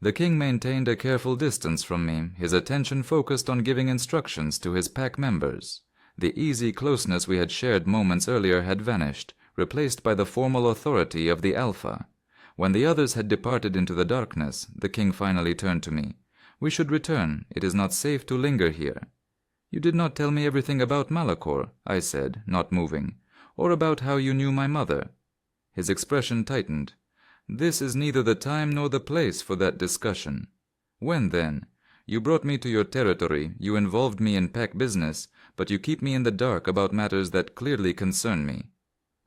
The king maintained a careful distance from me, his attention focused on giving instructions to his pack members. The easy closeness we had shared moments earlier had vanished, replaced by the formal authority of the Alpha. When the others had departed into the darkness, the king finally turned to me. We should return. It is not safe to linger here. You did not tell me everything about Malachor, I said, not moving, or about how you knew my mother. His expression tightened. This is neither the time nor the place for that discussion. When, then? You brought me to your territory, you involved me in pack business, but you keep me in the dark about matters that clearly concern me.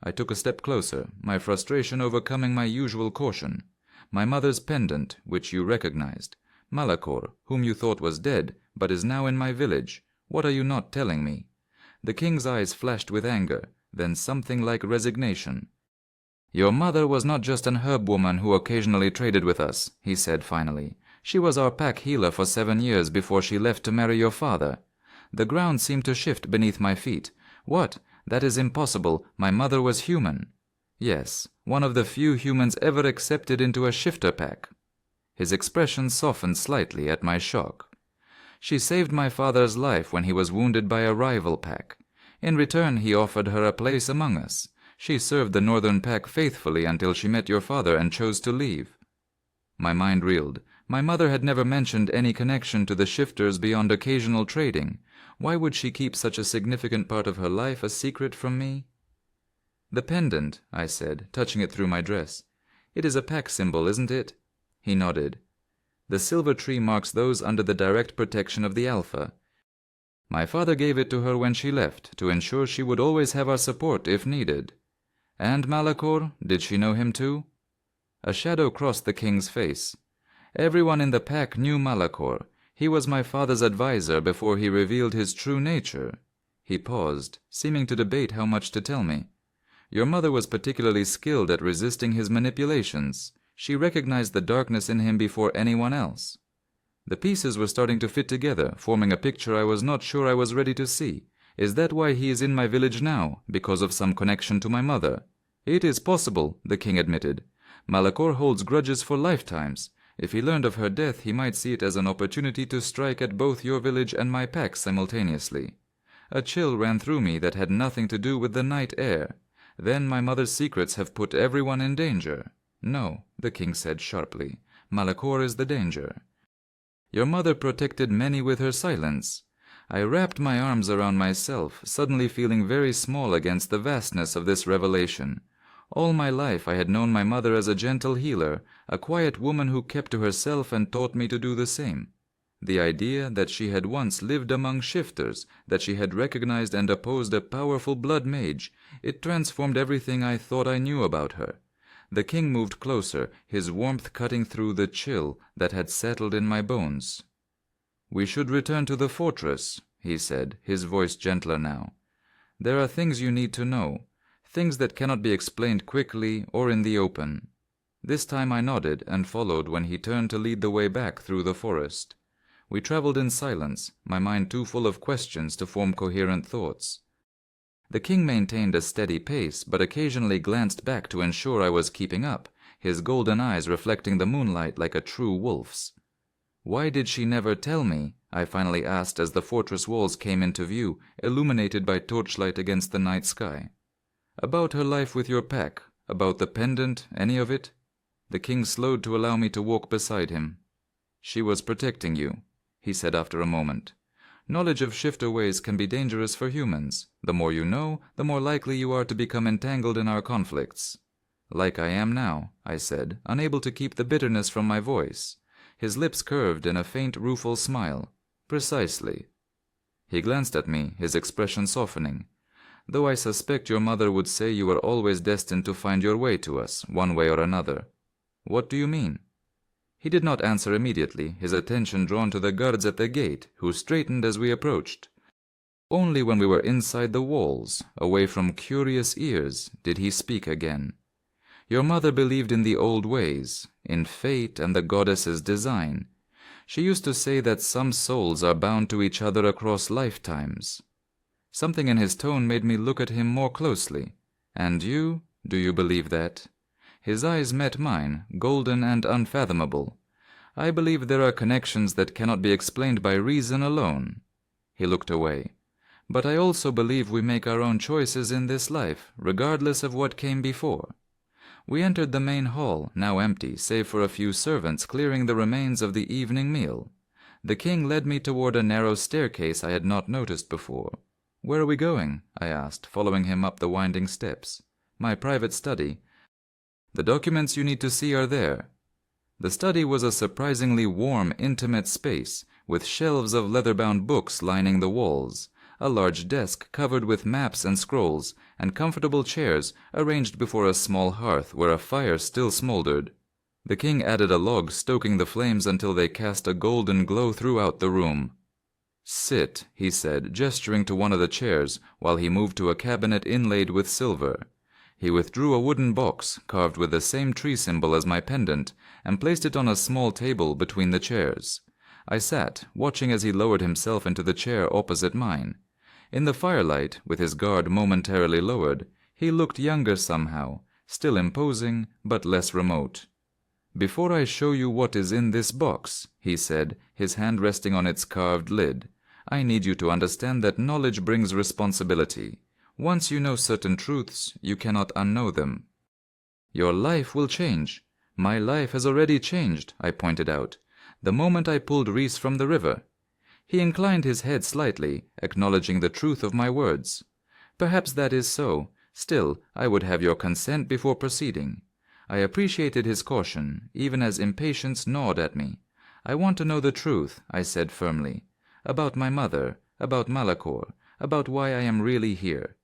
I took a step closer, my frustration overcoming my usual caution. My mother's pendant, which you recognized. Malachor, whom you thought was dead, but is now in my village. What are you not telling me? The king's eyes flashed with anger, then something like resignation. Your mother was not just an herb woman who occasionally traded with us, he said finally. She was our pack healer for 7 years before she left to marry your father. The ground seemed to shift beneath my feet. What? That is impossible. My mother was human. Yes, one of the few humans ever accepted into a shifter pack. His expression softened slightly at my shock. She saved my father's life when he was wounded by a rival pack. In return, he offered her a place among us. She served the northern pack faithfully until she met your father and chose to leave. My mind reeled. My mother had never mentioned any connection to the shifters beyond occasional trading. Why would she keep such a significant part of her life a secret from me? The pendant, I said, touching it through my dress. It is a pack symbol, isn't it? He nodded. The silver tree marks those under the direct protection of the Alpha. My father gave it to her when she left, to ensure she would always have our support if needed. And Malachor, did she know him too? A shadow crossed the king's face. Everyone in the pack knew Malachor. He was my father's advisor before he revealed his true nature. He paused, seeming to debate how much to tell me. Your mother was particularly skilled at resisting his manipulations. She recognized the darkness in him before anyone else. The pieces were starting to fit together, forming a picture I was not sure I was ready to see. Is that why he is in my village now, because of some connection to my mother? It is possible, the king admitted. Malachor holds grudges for lifetimes. If he learned of her death, he might see it as an opportunity to strike at both your village and my pack simultaneously. A chill ran through me that had nothing to do with the night air. Then my mother's secrets have put everyone in danger. No, the king said sharply. Malachor is the danger. Your mother protected many with her silence. I wrapped my arms around myself, suddenly feeling very small against the vastness of this revelation. All my life I had known my mother as a gentle healer, a quiet woman who kept to herself and taught me to do the same. The idea that she had once lived among shifters, that she had recognized and opposed a powerful blood mage, it transformed everything I thought I knew about her. The king moved closer, his warmth cutting through the chill that had settled in my bones. We should return to the fortress, he said, his voice gentler now. There are things you need to know, things that cannot be explained quickly or in the open. This time I nodded and followed when he turned to lead the way back through the forest. We traveled in silence, my mind too full of questions to form coherent thoughts. The king maintained a steady pace, but occasionally glanced back to ensure I was keeping up, his golden eyes reflecting the moonlight like a true wolf's. Why did she never tell me? I finally asked as the fortress walls came into view, illuminated by torchlight against the night sky. About her life with your pack, about the pendant, any of it? The king slowed to allow me to walk beside him. She was protecting you, he said after a moment. Knowledge of shifter ways can be dangerous for humans. The more you know, the more likely you are to become entangled in our conflicts. Like I am now, I said, unable to keep the bitterness from my voice. His lips curved in a faint rueful smile. Precisely. He glanced at me, his expression softening. Though I suspect your mother would say you were always destined to find your way to us, one way or another. What do you mean? He did not answer immediately, his attention drawn to the guards at the gate, who straightened as we approached. Only when we were inside the walls, away from curious ears, did he speak again. Your mother believed in the old ways, in fate and the goddess's design. She used to say that some souls are bound to each other across lifetimes. Something in his tone made me look at him more closely. And you, do you believe that? His eyes met mine, golden and unfathomable. I believe there are connections that cannot be explained by reason alone. He looked away. But I also believe we make our own choices in this life, regardless of what came before. We entered the main hall, now empty, save for a few servants clearing the remains of the evening meal. The king led me toward a narrow staircase I had not noticed before. "Where are we going?" I asked, following him up the winding steps. "My private study." "The documents you need to see are there." The study was a surprisingly warm, intimate space, with shelves of leather-bound books lining the walls, a large desk covered with maps and scrolls, and comfortable chairs arranged before a small hearth where a fire still smoldered. The king added a log, stoking the flames until they cast a golden glow throughout the room. "Sit," he said, gesturing to one of the chairs, while he moved to a cabinet inlaid with silver. He withdrew a wooden box, carved with the same tree symbol as my pendant, and placed it on a small table between the chairs. I sat, watching as he lowered himself into the chair opposite mine. In the firelight, with his guard momentarily lowered, he looked younger somehow, still imposing, but less remote. "Before I show you what is in this box," he said, his hand resting on its carved lid, "I need you to understand that knowledge brings responsibility. Once you know certain truths, you cannot unknow them. Your life will change. My life has already changed," I pointed out, "the moment I pulled Reese from the river." He inclined his head slightly, acknowledging the truth of my words. "Perhaps that is so. Still, I would have your consent before proceeding." I appreciated his caution, even as impatience gnawed at me. "I want to know the truth," I said firmly. "About my mother, about Malachor, about why I am really here."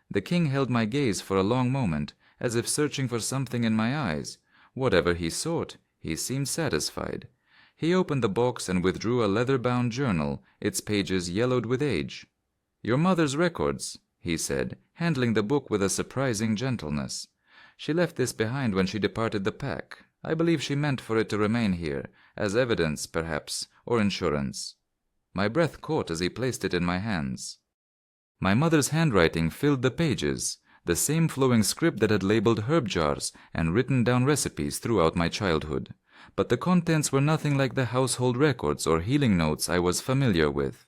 The king held my gaze for a long moment, as if searching for something in my eyes. Whatever he sought, he seemed satisfied. He opened the box and withdrew a leather-bound journal, its pages yellowed with age. "Your mother's records," he said, handling the book with a surprising gentleness. "She left this behind when she departed the pack. I believe she meant for it to remain here, as evidence, perhaps, or insurance." My breath caught as he placed it in my hands. My mother's handwriting filled the pages, the same flowing script that had labeled herb jars and written down recipes throughout my childhood. But the contents were nothing like the household records or healing notes I was familiar with.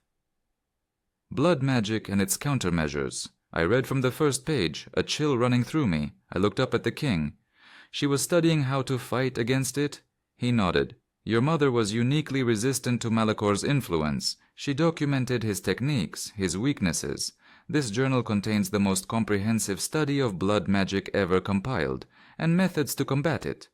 "Blood magic and its countermeasures." I read from the first page, a chill running through me. I looked up at the king. "She was studying how to fight against it?" He nodded. "Your mother was uniquely resistant to Malakor's influence. She documented his techniques, his weaknesses. This journal contains the most comprehensive study of blood magic ever compiled, and methods to combat it."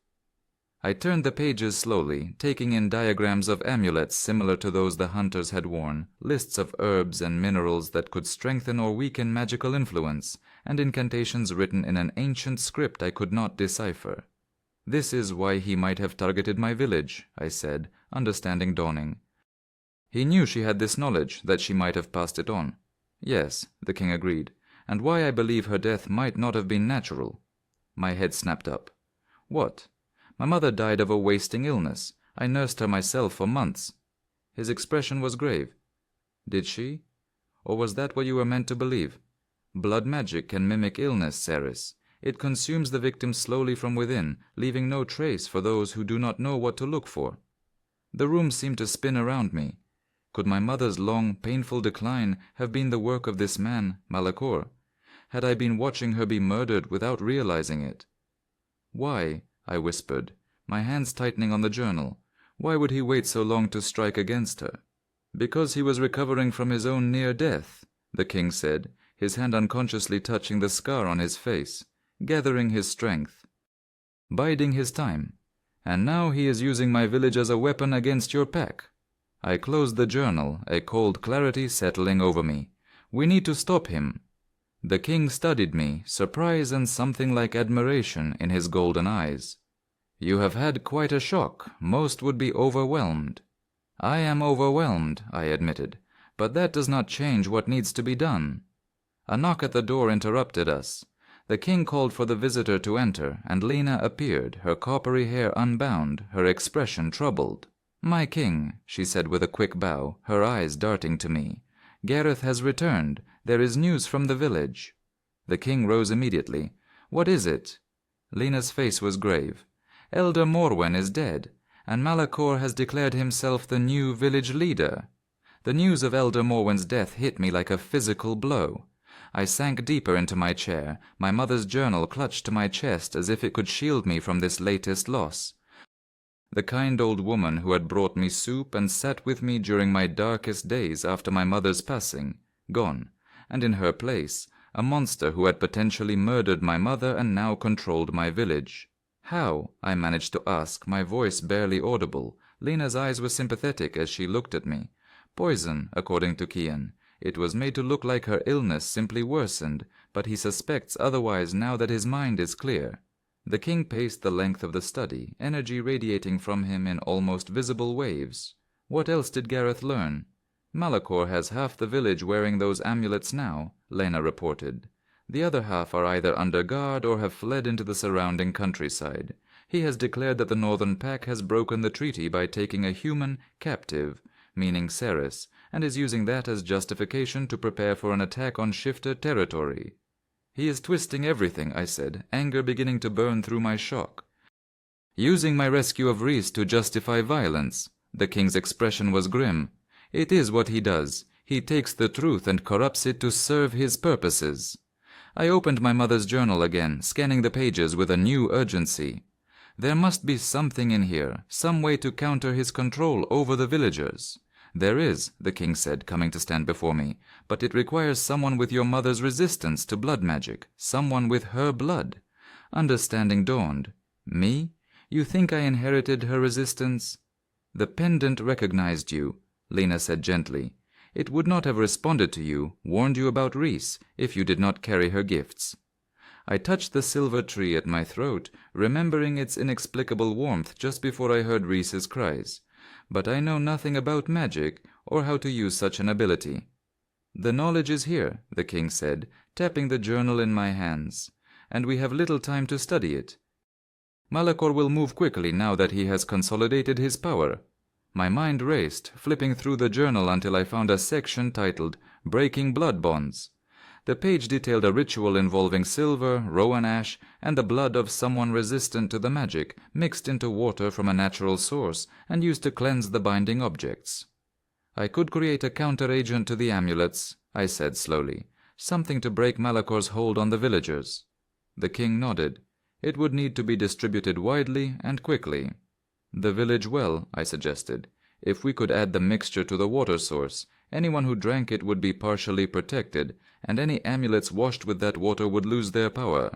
I turned the pages slowly, taking in diagrams of amulets similar to those the hunters had worn, lists of herbs and minerals that could strengthen or weaken magical influence, and incantations written in an ancient script I could not decipher. "This is why he might have targeted my village," I said, understanding dawning. "He knew she had this knowledge, that she might have passed it on." "Yes," the king agreed, "and why I believe her death might not have been natural." My head snapped up. "What?" "My mother died of a wasting illness. I nursed her myself for months." His expression was grave. "Did she? Or was that what you were meant to believe? Blood magic can mimic illness, Ceres. It consumes the victim slowly from within, leaving no trace for those who do not know what to look for." The room seemed to spin around me. Could my mother's long, painful decline have been the work of this man, Malachor? Had I been watching her be murdered without realizing it? "Why?" I whispered, my hands tightening on the journal. "Why would he wait so long to strike against her?" "Because he was recovering from his own near death," the king said, his hand unconsciously touching the scar on his face, gathering his strength, biding his time. "And now he is using my village as a weapon against your pack." I closed the journal, a cold clarity settling over me. "We need to stop him." The king studied me, surprise and something like admiration in his golden eyes. "You have had quite a shock. Most would be overwhelmed." "I am overwhelmed," I admitted, but that does not change what needs to be done." A knock at the door interrupted us. The king called for the visitor to enter, and Lena appeared, her coppery hair unbound, her expression troubled. "My king," she said with a quick bow, her eyes darting to me. "Gareth has returned. There is news from the village." The king rose immediately. "What is it?" Lena's face was grave. "Elder Morwen is dead, and Malachor has declared himself the new village leader." The news of Elder Morwen's death hit me like a physical blow. I sank deeper into my chair, my mother's journal clutched to my chest as if it could shield me from this latest loss. The kind old woman who had brought me soup and sat with me during my darkest days after my mother's passing, gone, and in her place, a monster who had potentially murdered my mother and now controlled my village. "How?" I managed to ask, my voice barely audible. Lena's eyes were sympathetic as she looked at me. "Poison, according to Kian. It was made to look like her illness simply worsened, but he suspects otherwise now that his mind is clear." The king paced the length of the study, energy radiating from him in almost visible waves. "What else did Gareth learn?" "Malachor has half the village wearing those amulets now," Lena reported. "The other half are either under guard or have fled into the surrounding countryside. He has declared that the Northern Pack has broken the treaty by taking a human captive, meaning Ceres, and is using that as justification to prepare for an attack on Shifter territory." "He is twisting everything," I said, anger beginning to burn through my shock. "Using my rescue of Rhys to justify violence." The king's expression was grim. "It is what he does. He takes the truth and corrupts it to serve his purposes." I opened my mother's journal again, scanning the pages with a new urgency. "There must be something in here, some way to counter his control over the villagers." "There is," the king said, coming to stand before me, "but it requires someone with your mother's resistance to blood magic, someone with her blood." Understanding dawned. "Me? You think I inherited her resistance?" "The pendant recognized you," Lena said gently. "It would not have responded to you, warned you about Rhys, if you did not carry her gifts." I touched the silver tree at my throat, remembering its inexplicable warmth just before I heard Rhys's cries. "But I know nothing about magic, or how to use such an ability." "The knowledge is here," the king said, tapping the journal in my hands, "and we have little time to study it. Malachor will move quickly now that he has consolidated his power." My mind raced, flipping through the journal until I found a section titled "Breaking Blood Bonds." The page detailed a ritual involving silver, rowan ash, and the blood of someone resistant to the magic, mixed into water from a natural source and used to cleanse the binding objects. "I could create a counter-agent to the amulets," I said slowly. "Something to break Malachor's hold on the villagers." The king nodded. "It would need to be distributed widely and quickly." "The village well," I suggested. "If we could add the mixture to the water source, anyone who drank it would be partially protected, and any amulets washed with that water would lose their power."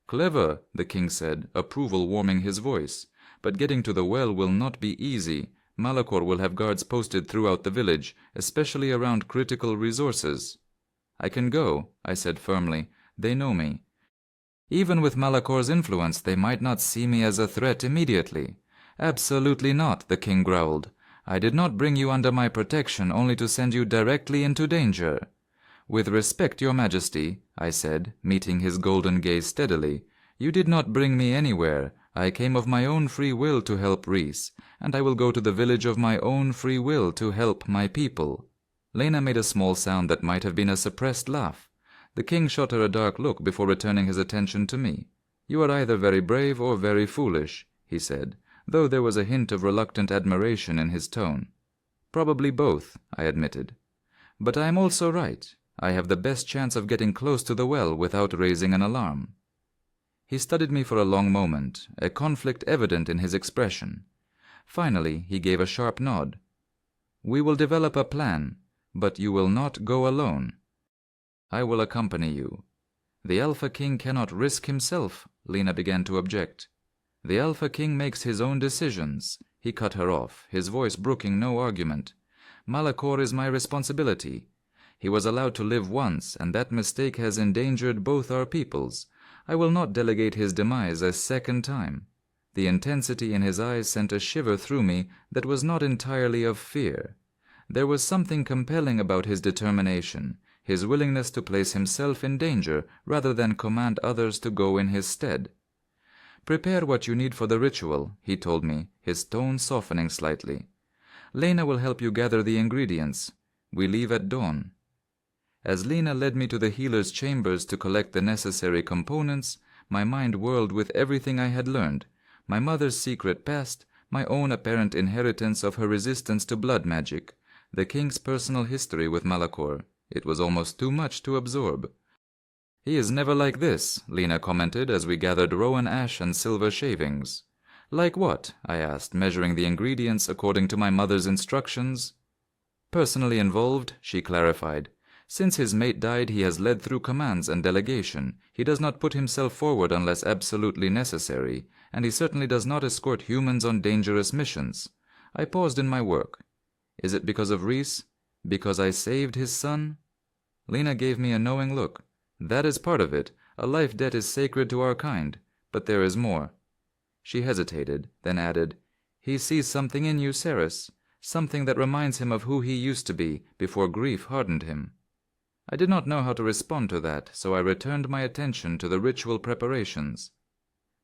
"Clever," the king said, approval warming his voice. "But getting to the well will not be easy. Malachor will have guards posted throughout the village, especially around critical resources." "I can go," I said firmly. "They know me." "Even with Malachor's influence, they might not see me as a threat immediately." "Absolutely not," the king growled. "I did not bring you under my protection only to send you directly into danger." "With respect, your majesty," I said, meeting his golden gaze steadily, "you did not bring me anywhere. I came of my own free will to help Rhys, and I will go to the village of my own free will to help my people." Lena made a small sound that might have been a suppressed laugh. The king shot her a dark look before returning his attention to me. "You are either very brave or very foolish," he said, though there was a hint of reluctant admiration in his tone. "Probably both," I admitted. "But I am also right. I have the best chance of getting close to the well without raising an alarm." He studied me for a long moment, a conflict evident in his expression. Finally, he gave a sharp nod. "We will develop a plan, but you will not go alone. I will accompany you." "The Alpha King cannot risk himself," Lena began to object. "The Alpha King makes his own decisions," he cut her off, his voice brooking no argument. "Malachor is my responsibility. He was allowed to live once, and that mistake has endangered both our peoples. I will not delegate his demise a second time." The intensity in his eyes sent a shiver through me that was not entirely of fear. There was something compelling about his determination, his willingness to place himself in danger rather than command others to go in his stead. "Prepare what you need for the ritual," he told me, his tone softening slightly. "Lena will help you gather the ingredients. We leave at dawn." As Lena led me to the healer's chambers to collect the necessary components, my mind whirled with everything I had learned, my mother's secret past, my own apparent inheritance of her resistance to blood magic, the king's personal history with Malachor. It was almost too much to absorb. "He is never like this," Lena commented as we gathered rowan ash and silver shavings. "Like what?" I asked, measuring the ingredients according to my mother's instructions. "Personally involved," she clarified. "Since his mate died, he has led through commands and delegation. He does not put himself forward unless absolutely necessary, and he certainly does not escort humans on dangerous missions." I paused in my work. "Is it because of Reese? Because I saved his son?" Lena gave me a knowing look. "That is part of it. A life debt is sacred to our kind. But there is more." She hesitated, then added, "He sees something in you, Ceres, something that reminds him of who he used to be before grief hardened him." I did not know how to respond to that, so I returned my attention to the ritual preparations.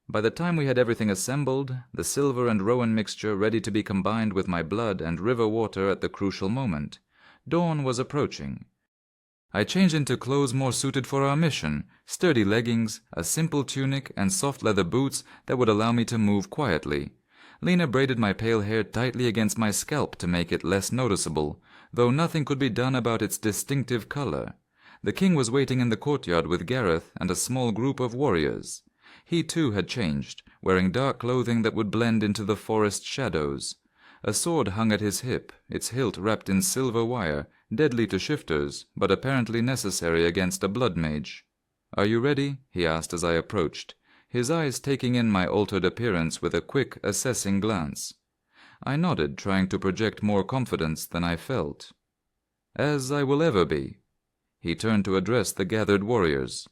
By the time we had everything assembled, the silver and rowan mixture ready to be combined with my blood and river water at the crucial moment, dawn was approaching. I changed into clothes more suited for our mission, sturdy leggings, a simple tunic, and soft leather boots that would allow me to move quietly. Lena braided my pale hair tightly against my scalp to make it less noticeable, though nothing could be done about its distinctive color. The king was waiting in the courtyard with Gareth and a small group of warriors. He too had changed, wearing dark clothing that would blend into the forest shadows. A sword hung at his hip, its hilt wrapped in silver wire, deadly to shifters, but apparently necessary against a blood mage. "Are you ready?" he asked as I approached, his eyes taking in my altered appearance with a quick, assessing glance. I nodded, trying to project more confidence than I felt. "As I will ever be." He turned to address the gathered warriors.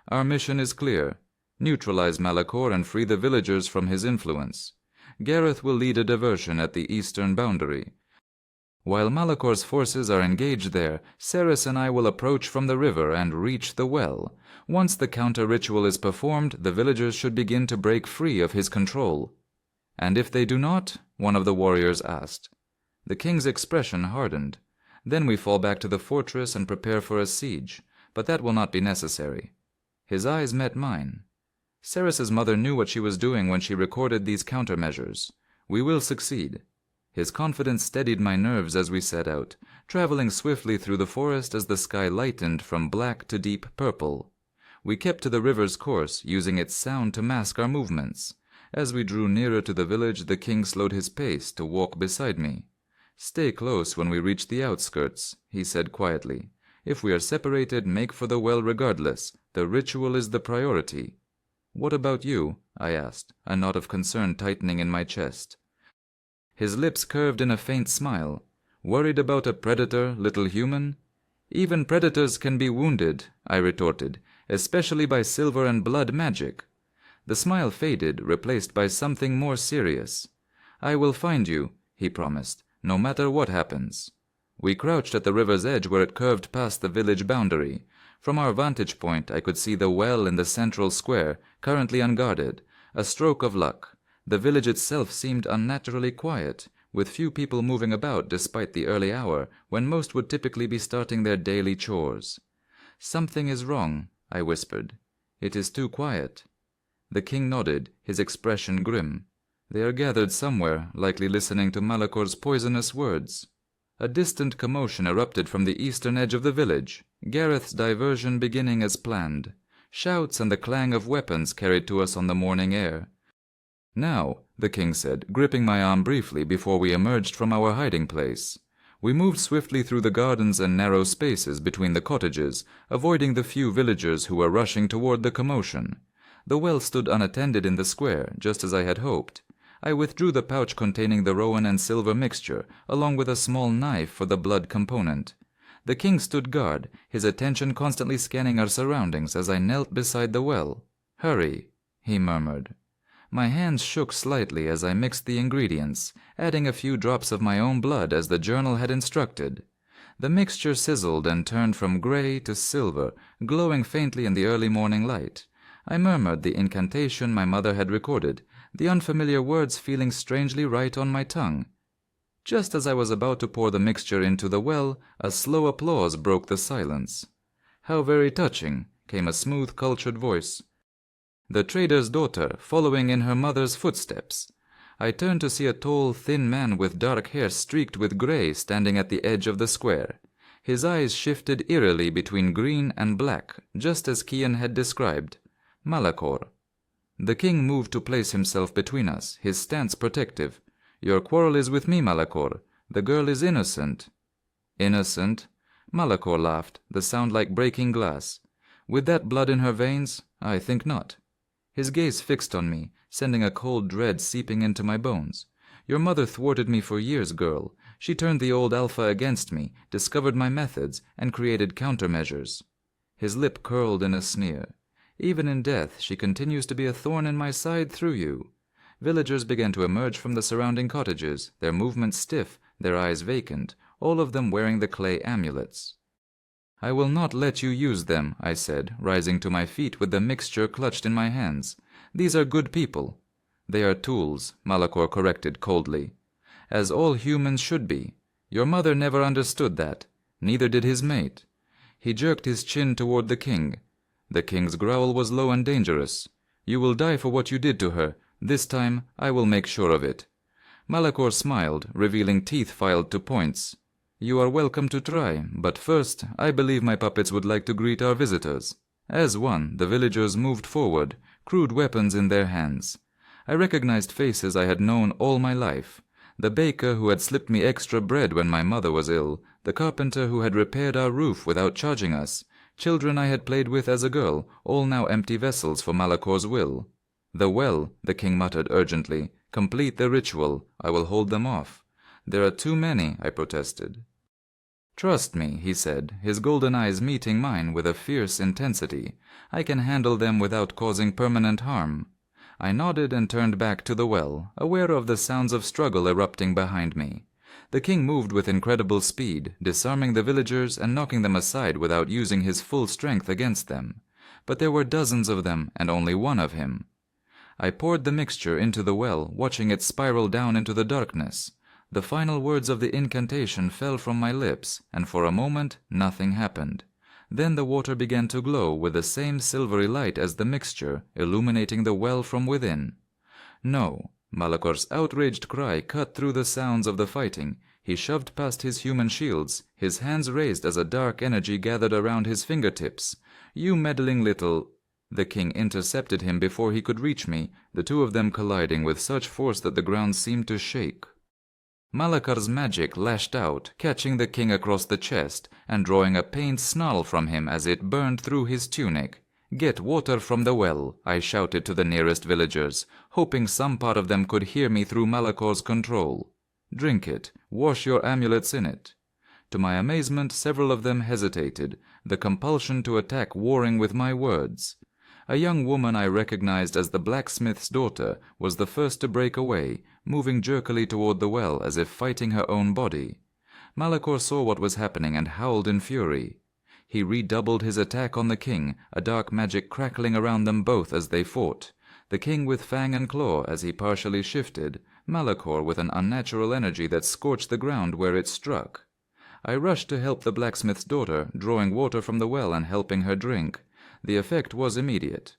"Our mission is clear. Neutralize Malachor and free the villagers from his influence. Gareth will lead a diversion at the eastern boundary. While Malachor's forces are engaged there, Ceres and I will approach from the river and reach the well. Once the counter-ritual is performed, the villagers should begin to break free of his control." "And if they do not?" one of the warriors asked. The king's expression hardened. "Then we fall back to the fortress and prepare for a siege, but that will not be necessary." His eyes met mine. Ceres's mother knew what she was doing when she recorded these countermeasures. We will succeed. His confidence steadied my nerves as we set out, traveling swiftly through the forest as the sky lightened from black to deep purple. We kept to the river's course, using its sound to mask our movements. As we drew nearer to the village, the king slowed his pace to walk beside me. "Stay close when we reach the outskirts," he said quietly. "If we are separated, make for the well regardless. The ritual is the priority." "What about you?" I asked, a knot of concern tightening in my chest. His lips curved in a faint smile. "Worried about a predator, little human?" "Even predators can be wounded," I retorted, "especially by silver and blood magic." The smile faded, replaced by something more serious. "I will find you," he promised, "no matter what happens." We crouched at the river's edge where it curved past the village boundary. From our vantage point, I could see the well in the central square, currently unguarded. A stroke of luck. The village itself seemed unnaturally quiet, with few people moving about despite the early hour, when most would typically be starting their daily chores. "Something is wrong," I whispered. "It is too quiet." The king nodded, his expression grim. "They are gathered somewhere, likely listening to Malachor's poisonous words." A distant commotion erupted from the eastern edge of the village, Gareth's diversion beginning as planned. Shouts and the clang of weapons carried to us on the morning air. "Now," the king said, gripping my arm briefly before we emerged from our hiding place. We moved swiftly through the gardens and narrow spaces between the cottages, avoiding the few villagers who were rushing toward the commotion. The well stood unattended in the square, just as I had hoped. I withdrew the pouch containing the rowan and silver mixture, along with a small knife for the blood component. The king stood guard, his attention constantly scanning our surroundings as I knelt beside the well. "Hurry," he murmured. My hands shook slightly as I mixed the ingredients, adding a few drops of my own blood as the journal had instructed. The mixture sizzled and turned from gray to silver, glowing faintly in the early morning light. I murmured the incantation my mother had recorded, the unfamiliar words feeling strangely right on my tongue. Just as I was about to pour the mixture into the well, a slow applause broke the silence. "How very touching," came a smooth, cultured voice. The trader's daughter, following in her mother's footsteps. I turned to see a tall, thin man with dark hair streaked with gray standing at the edge of the square. His eyes shifted eerily between green and black, just as Kian had described. Malachor. The king moved to place himself between us, his stance protective. "Your quarrel is with me, Malachor. The girl is innocent." "Innocent?" Malachor laughed, the sound like breaking glass. "With that blood in her veins? I think not." His gaze fixed on me, sending a cold dread seeping into my bones. "Your mother thwarted me for years, girl. She turned the old Alpha against me, discovered my methods, and created countermeasures." His lip curled in a sneer. "Even in death, she continues to be a thorn in my side through you." Villagers began to emerge from the surrounding cottages, their movements stiff, their eyes vacant, all of them wearing the clay amulets. "I will not let you use them," I said, rising to my feet with the mixture clutched in my hands. "These are good people." "They are tools," Malachor corrected coldly. "As all humans should be. Your mother never understood that. Neither did his mate." He jerked his chin toward the king. The king's growl was low and dangerous. "You will die for what you did to her. This time I will make sure of it." Malachor smiled, revealing teeth filed to points. "You are welcome to try, but first, I believe my puppets would like to greet our visitors." As one, the villagers moved forward, crude weapons in their hands. I recognized faces I had known all my life. The baker who had slipped me extra bread when my mother was ill, the carpenter who had repaired our roof without charging us, children I had played with as a girl, all now empty vessels for Malachor's will. "The well," the king muttered urgently. "Complete the ritual. I will hold them off." "There are too many," I protested. "Trust me," he said, his golden eyes meeting mine with a fierce intensity. "I can handle them without causing permanent harm." I nodded and turned back to the well, aware of the sounds of struggle erupting behind me. The king moved with incredible speed, disarming the villagers and knocking them aside without using his full strength against them. But there were dozens of them, and only one of him. I poured the mixture into the well, watching it spiral down into the darkness. The final words of the incantation fell from my lips, and for a moment nothing happened. Then the water began to glow with the same silvery light as the mixture, illuminating the well from within. "No!" Malachor's outraged cry cut through the sounds of the fighting. He shoved past his human shields, his hands raised as a dark energy gathered around his fingertips. "You meddling little—" The king intercepted him before he could reach me, the two of them colliding with such force that the ground seemed to shake. Malachor's magic lashed out, catching the king across the chest and drawing a pained snarl from him as it burned through his tunic. "Get water from the well," I shouted to the nearest villagers, hoping some part of them could hear me through Malachor's control. "Drink it. Wash your amulets in it." To my amazement, several of them hesitated, the compulsion to attack warring with my words. A young woman I recognized as the blacksmith's daughter was the first to break away, moving jerkily toward the well as if fighting her own body. Malachor saw what was happening and howled in fury. He redoubled his attack on the king, a dark magic crackling around them both as they fought. The king with fang and claw as he partially shifted, Malachor with an unnatural energy that scorched the ground where it struck. I rushed to help the blacksmith's daughter, drawing water from the well and helping her drink. The effect was immediate.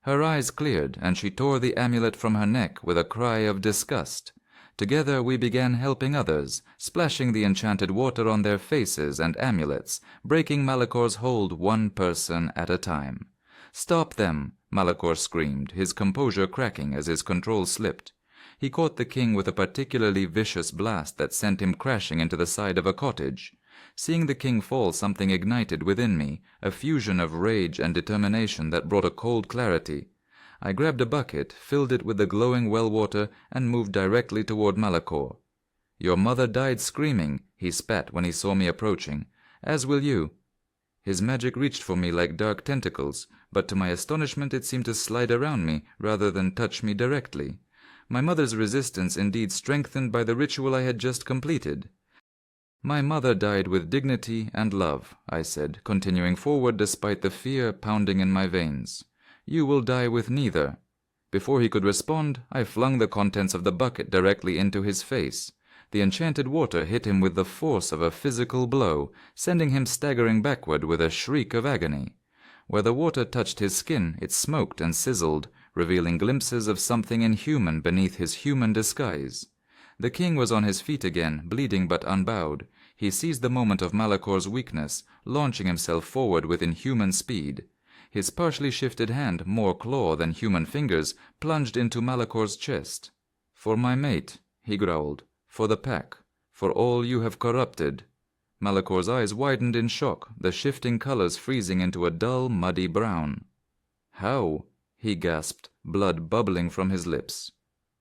Her eyes cleared, and she tore the amulet from her neck with a cry of disgust. Together we began helping others, splashing the enchanted water on their faces and amulets, breaking Malachor's hold one person at a time. "Stop them!" Malachor screamed, his composure cracking as his control slipped. He caught the king with a particularly vicious blast that sent him crashing into the side of a cottage. Seeing the king fall, something ignited within me, a fusion of rage and determination that brought a cold clarity. I grabbed a bucket, filled it with the glowing well water, and moved directly toward Malachor. "Your mother died screaming," he spat when he saw me approaching. "As will you." His magic reached for me like dark tentacles, but to my astonishment it seemed to slide around me rather than touch me directly. My mother's resistance indeed strengthened by the ritual I had just completed. "My mother died with dignity and love," I said, continuing forward despite the fear pounding in my veins. "You will die with neither." Before he could respond, I flung the contents of the bucket directly into his face. The enchanted water hit him with the force of a physical blow, sending him staggering backward with a shriek of agony. Where the water touched his skin, it smoked and sizzled, revealing glimpses of something inhuman beneath his human disguise. The king was on his feet again, bleeding but unbowed. He seized the moment of Malakor's weakness, launching himself forward with inhuman speed. His partially shifted hand, more claw than human fingers, plunged into Malakor's chest. "For my mate," he growled. "For the pack. For all you have corrupted." Malakor's eyes widened in shock, the shifting colors freezing into a dull, muddy brown. "How?" he gasped, blood bubbling from his lips.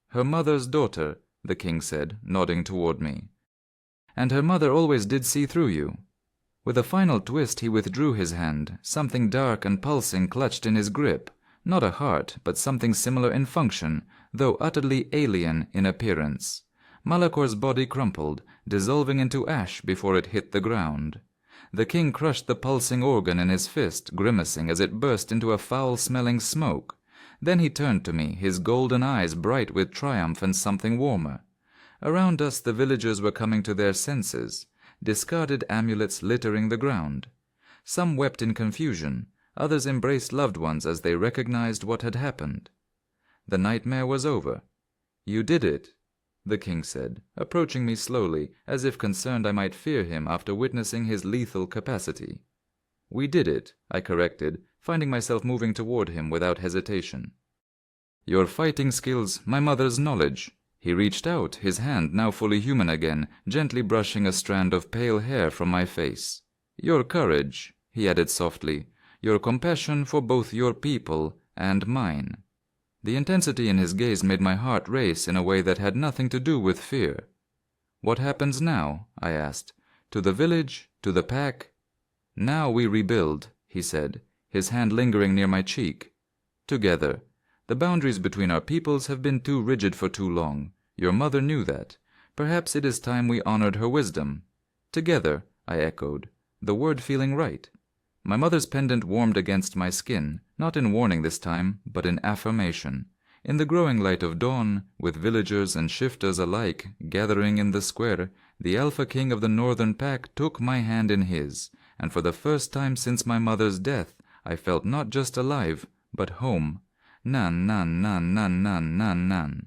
"Her mother's daughter," the king said, nodding toward me. "And her mother always did see through you." With a final twist he withdrew his hand, something dark and pulsing clutched in his grip, not a heart, but something similar in function, though utterly alien in appearance. Malakor's body crumpled, dissolving into ash before it hit the ground. The king crushed the pulsing organ in his fist, grimacing as it burst into a foul-smelling smoke. Then he turned to me, his golden eyes bright with triumph and something warmer. Around us the villagers were coming to their senses, discarded amulets littering the ground. Some wept in confusion, others embraced loved ones as they recognized what had happened. The nightmare was over. "You did it," the king said, approaching me slowly, as if concerned I might fear him after witnessing his lethal capacity. "We did it," I corrected, finding myself moving toward him without hesitation. "Your fighting skills, my mother's knowledge." He reached out, his hand now fully human again, gently brushing a strand of pale hair from my face. "Your courage," he added softly, "your compassion for both your people and mine." The intensity in his gaze made my heart race in a way that had nothing to do with fear. "What happens now?" I asked. "To the village? To the pack?" "Now we rebuild," he said, his hand lingering near my cheek. "Together. The boundaries between our peoples have been too rigid for too long. Your mother knew that. Perhaps it is time we honored her wisdom." "Together," I echoed, the word feeling right. My mother's pendant warmed against my skin, not in warning this time, but in affirmation. In the growing light of dawn, with villagers and shifters alike gathering in the square, the Alpha King of the Northern Pack took my hand in his, and for the first time since my mother's death, I felt not just alive, but home. Nan, nan, nan, nan, nan, nan, nan.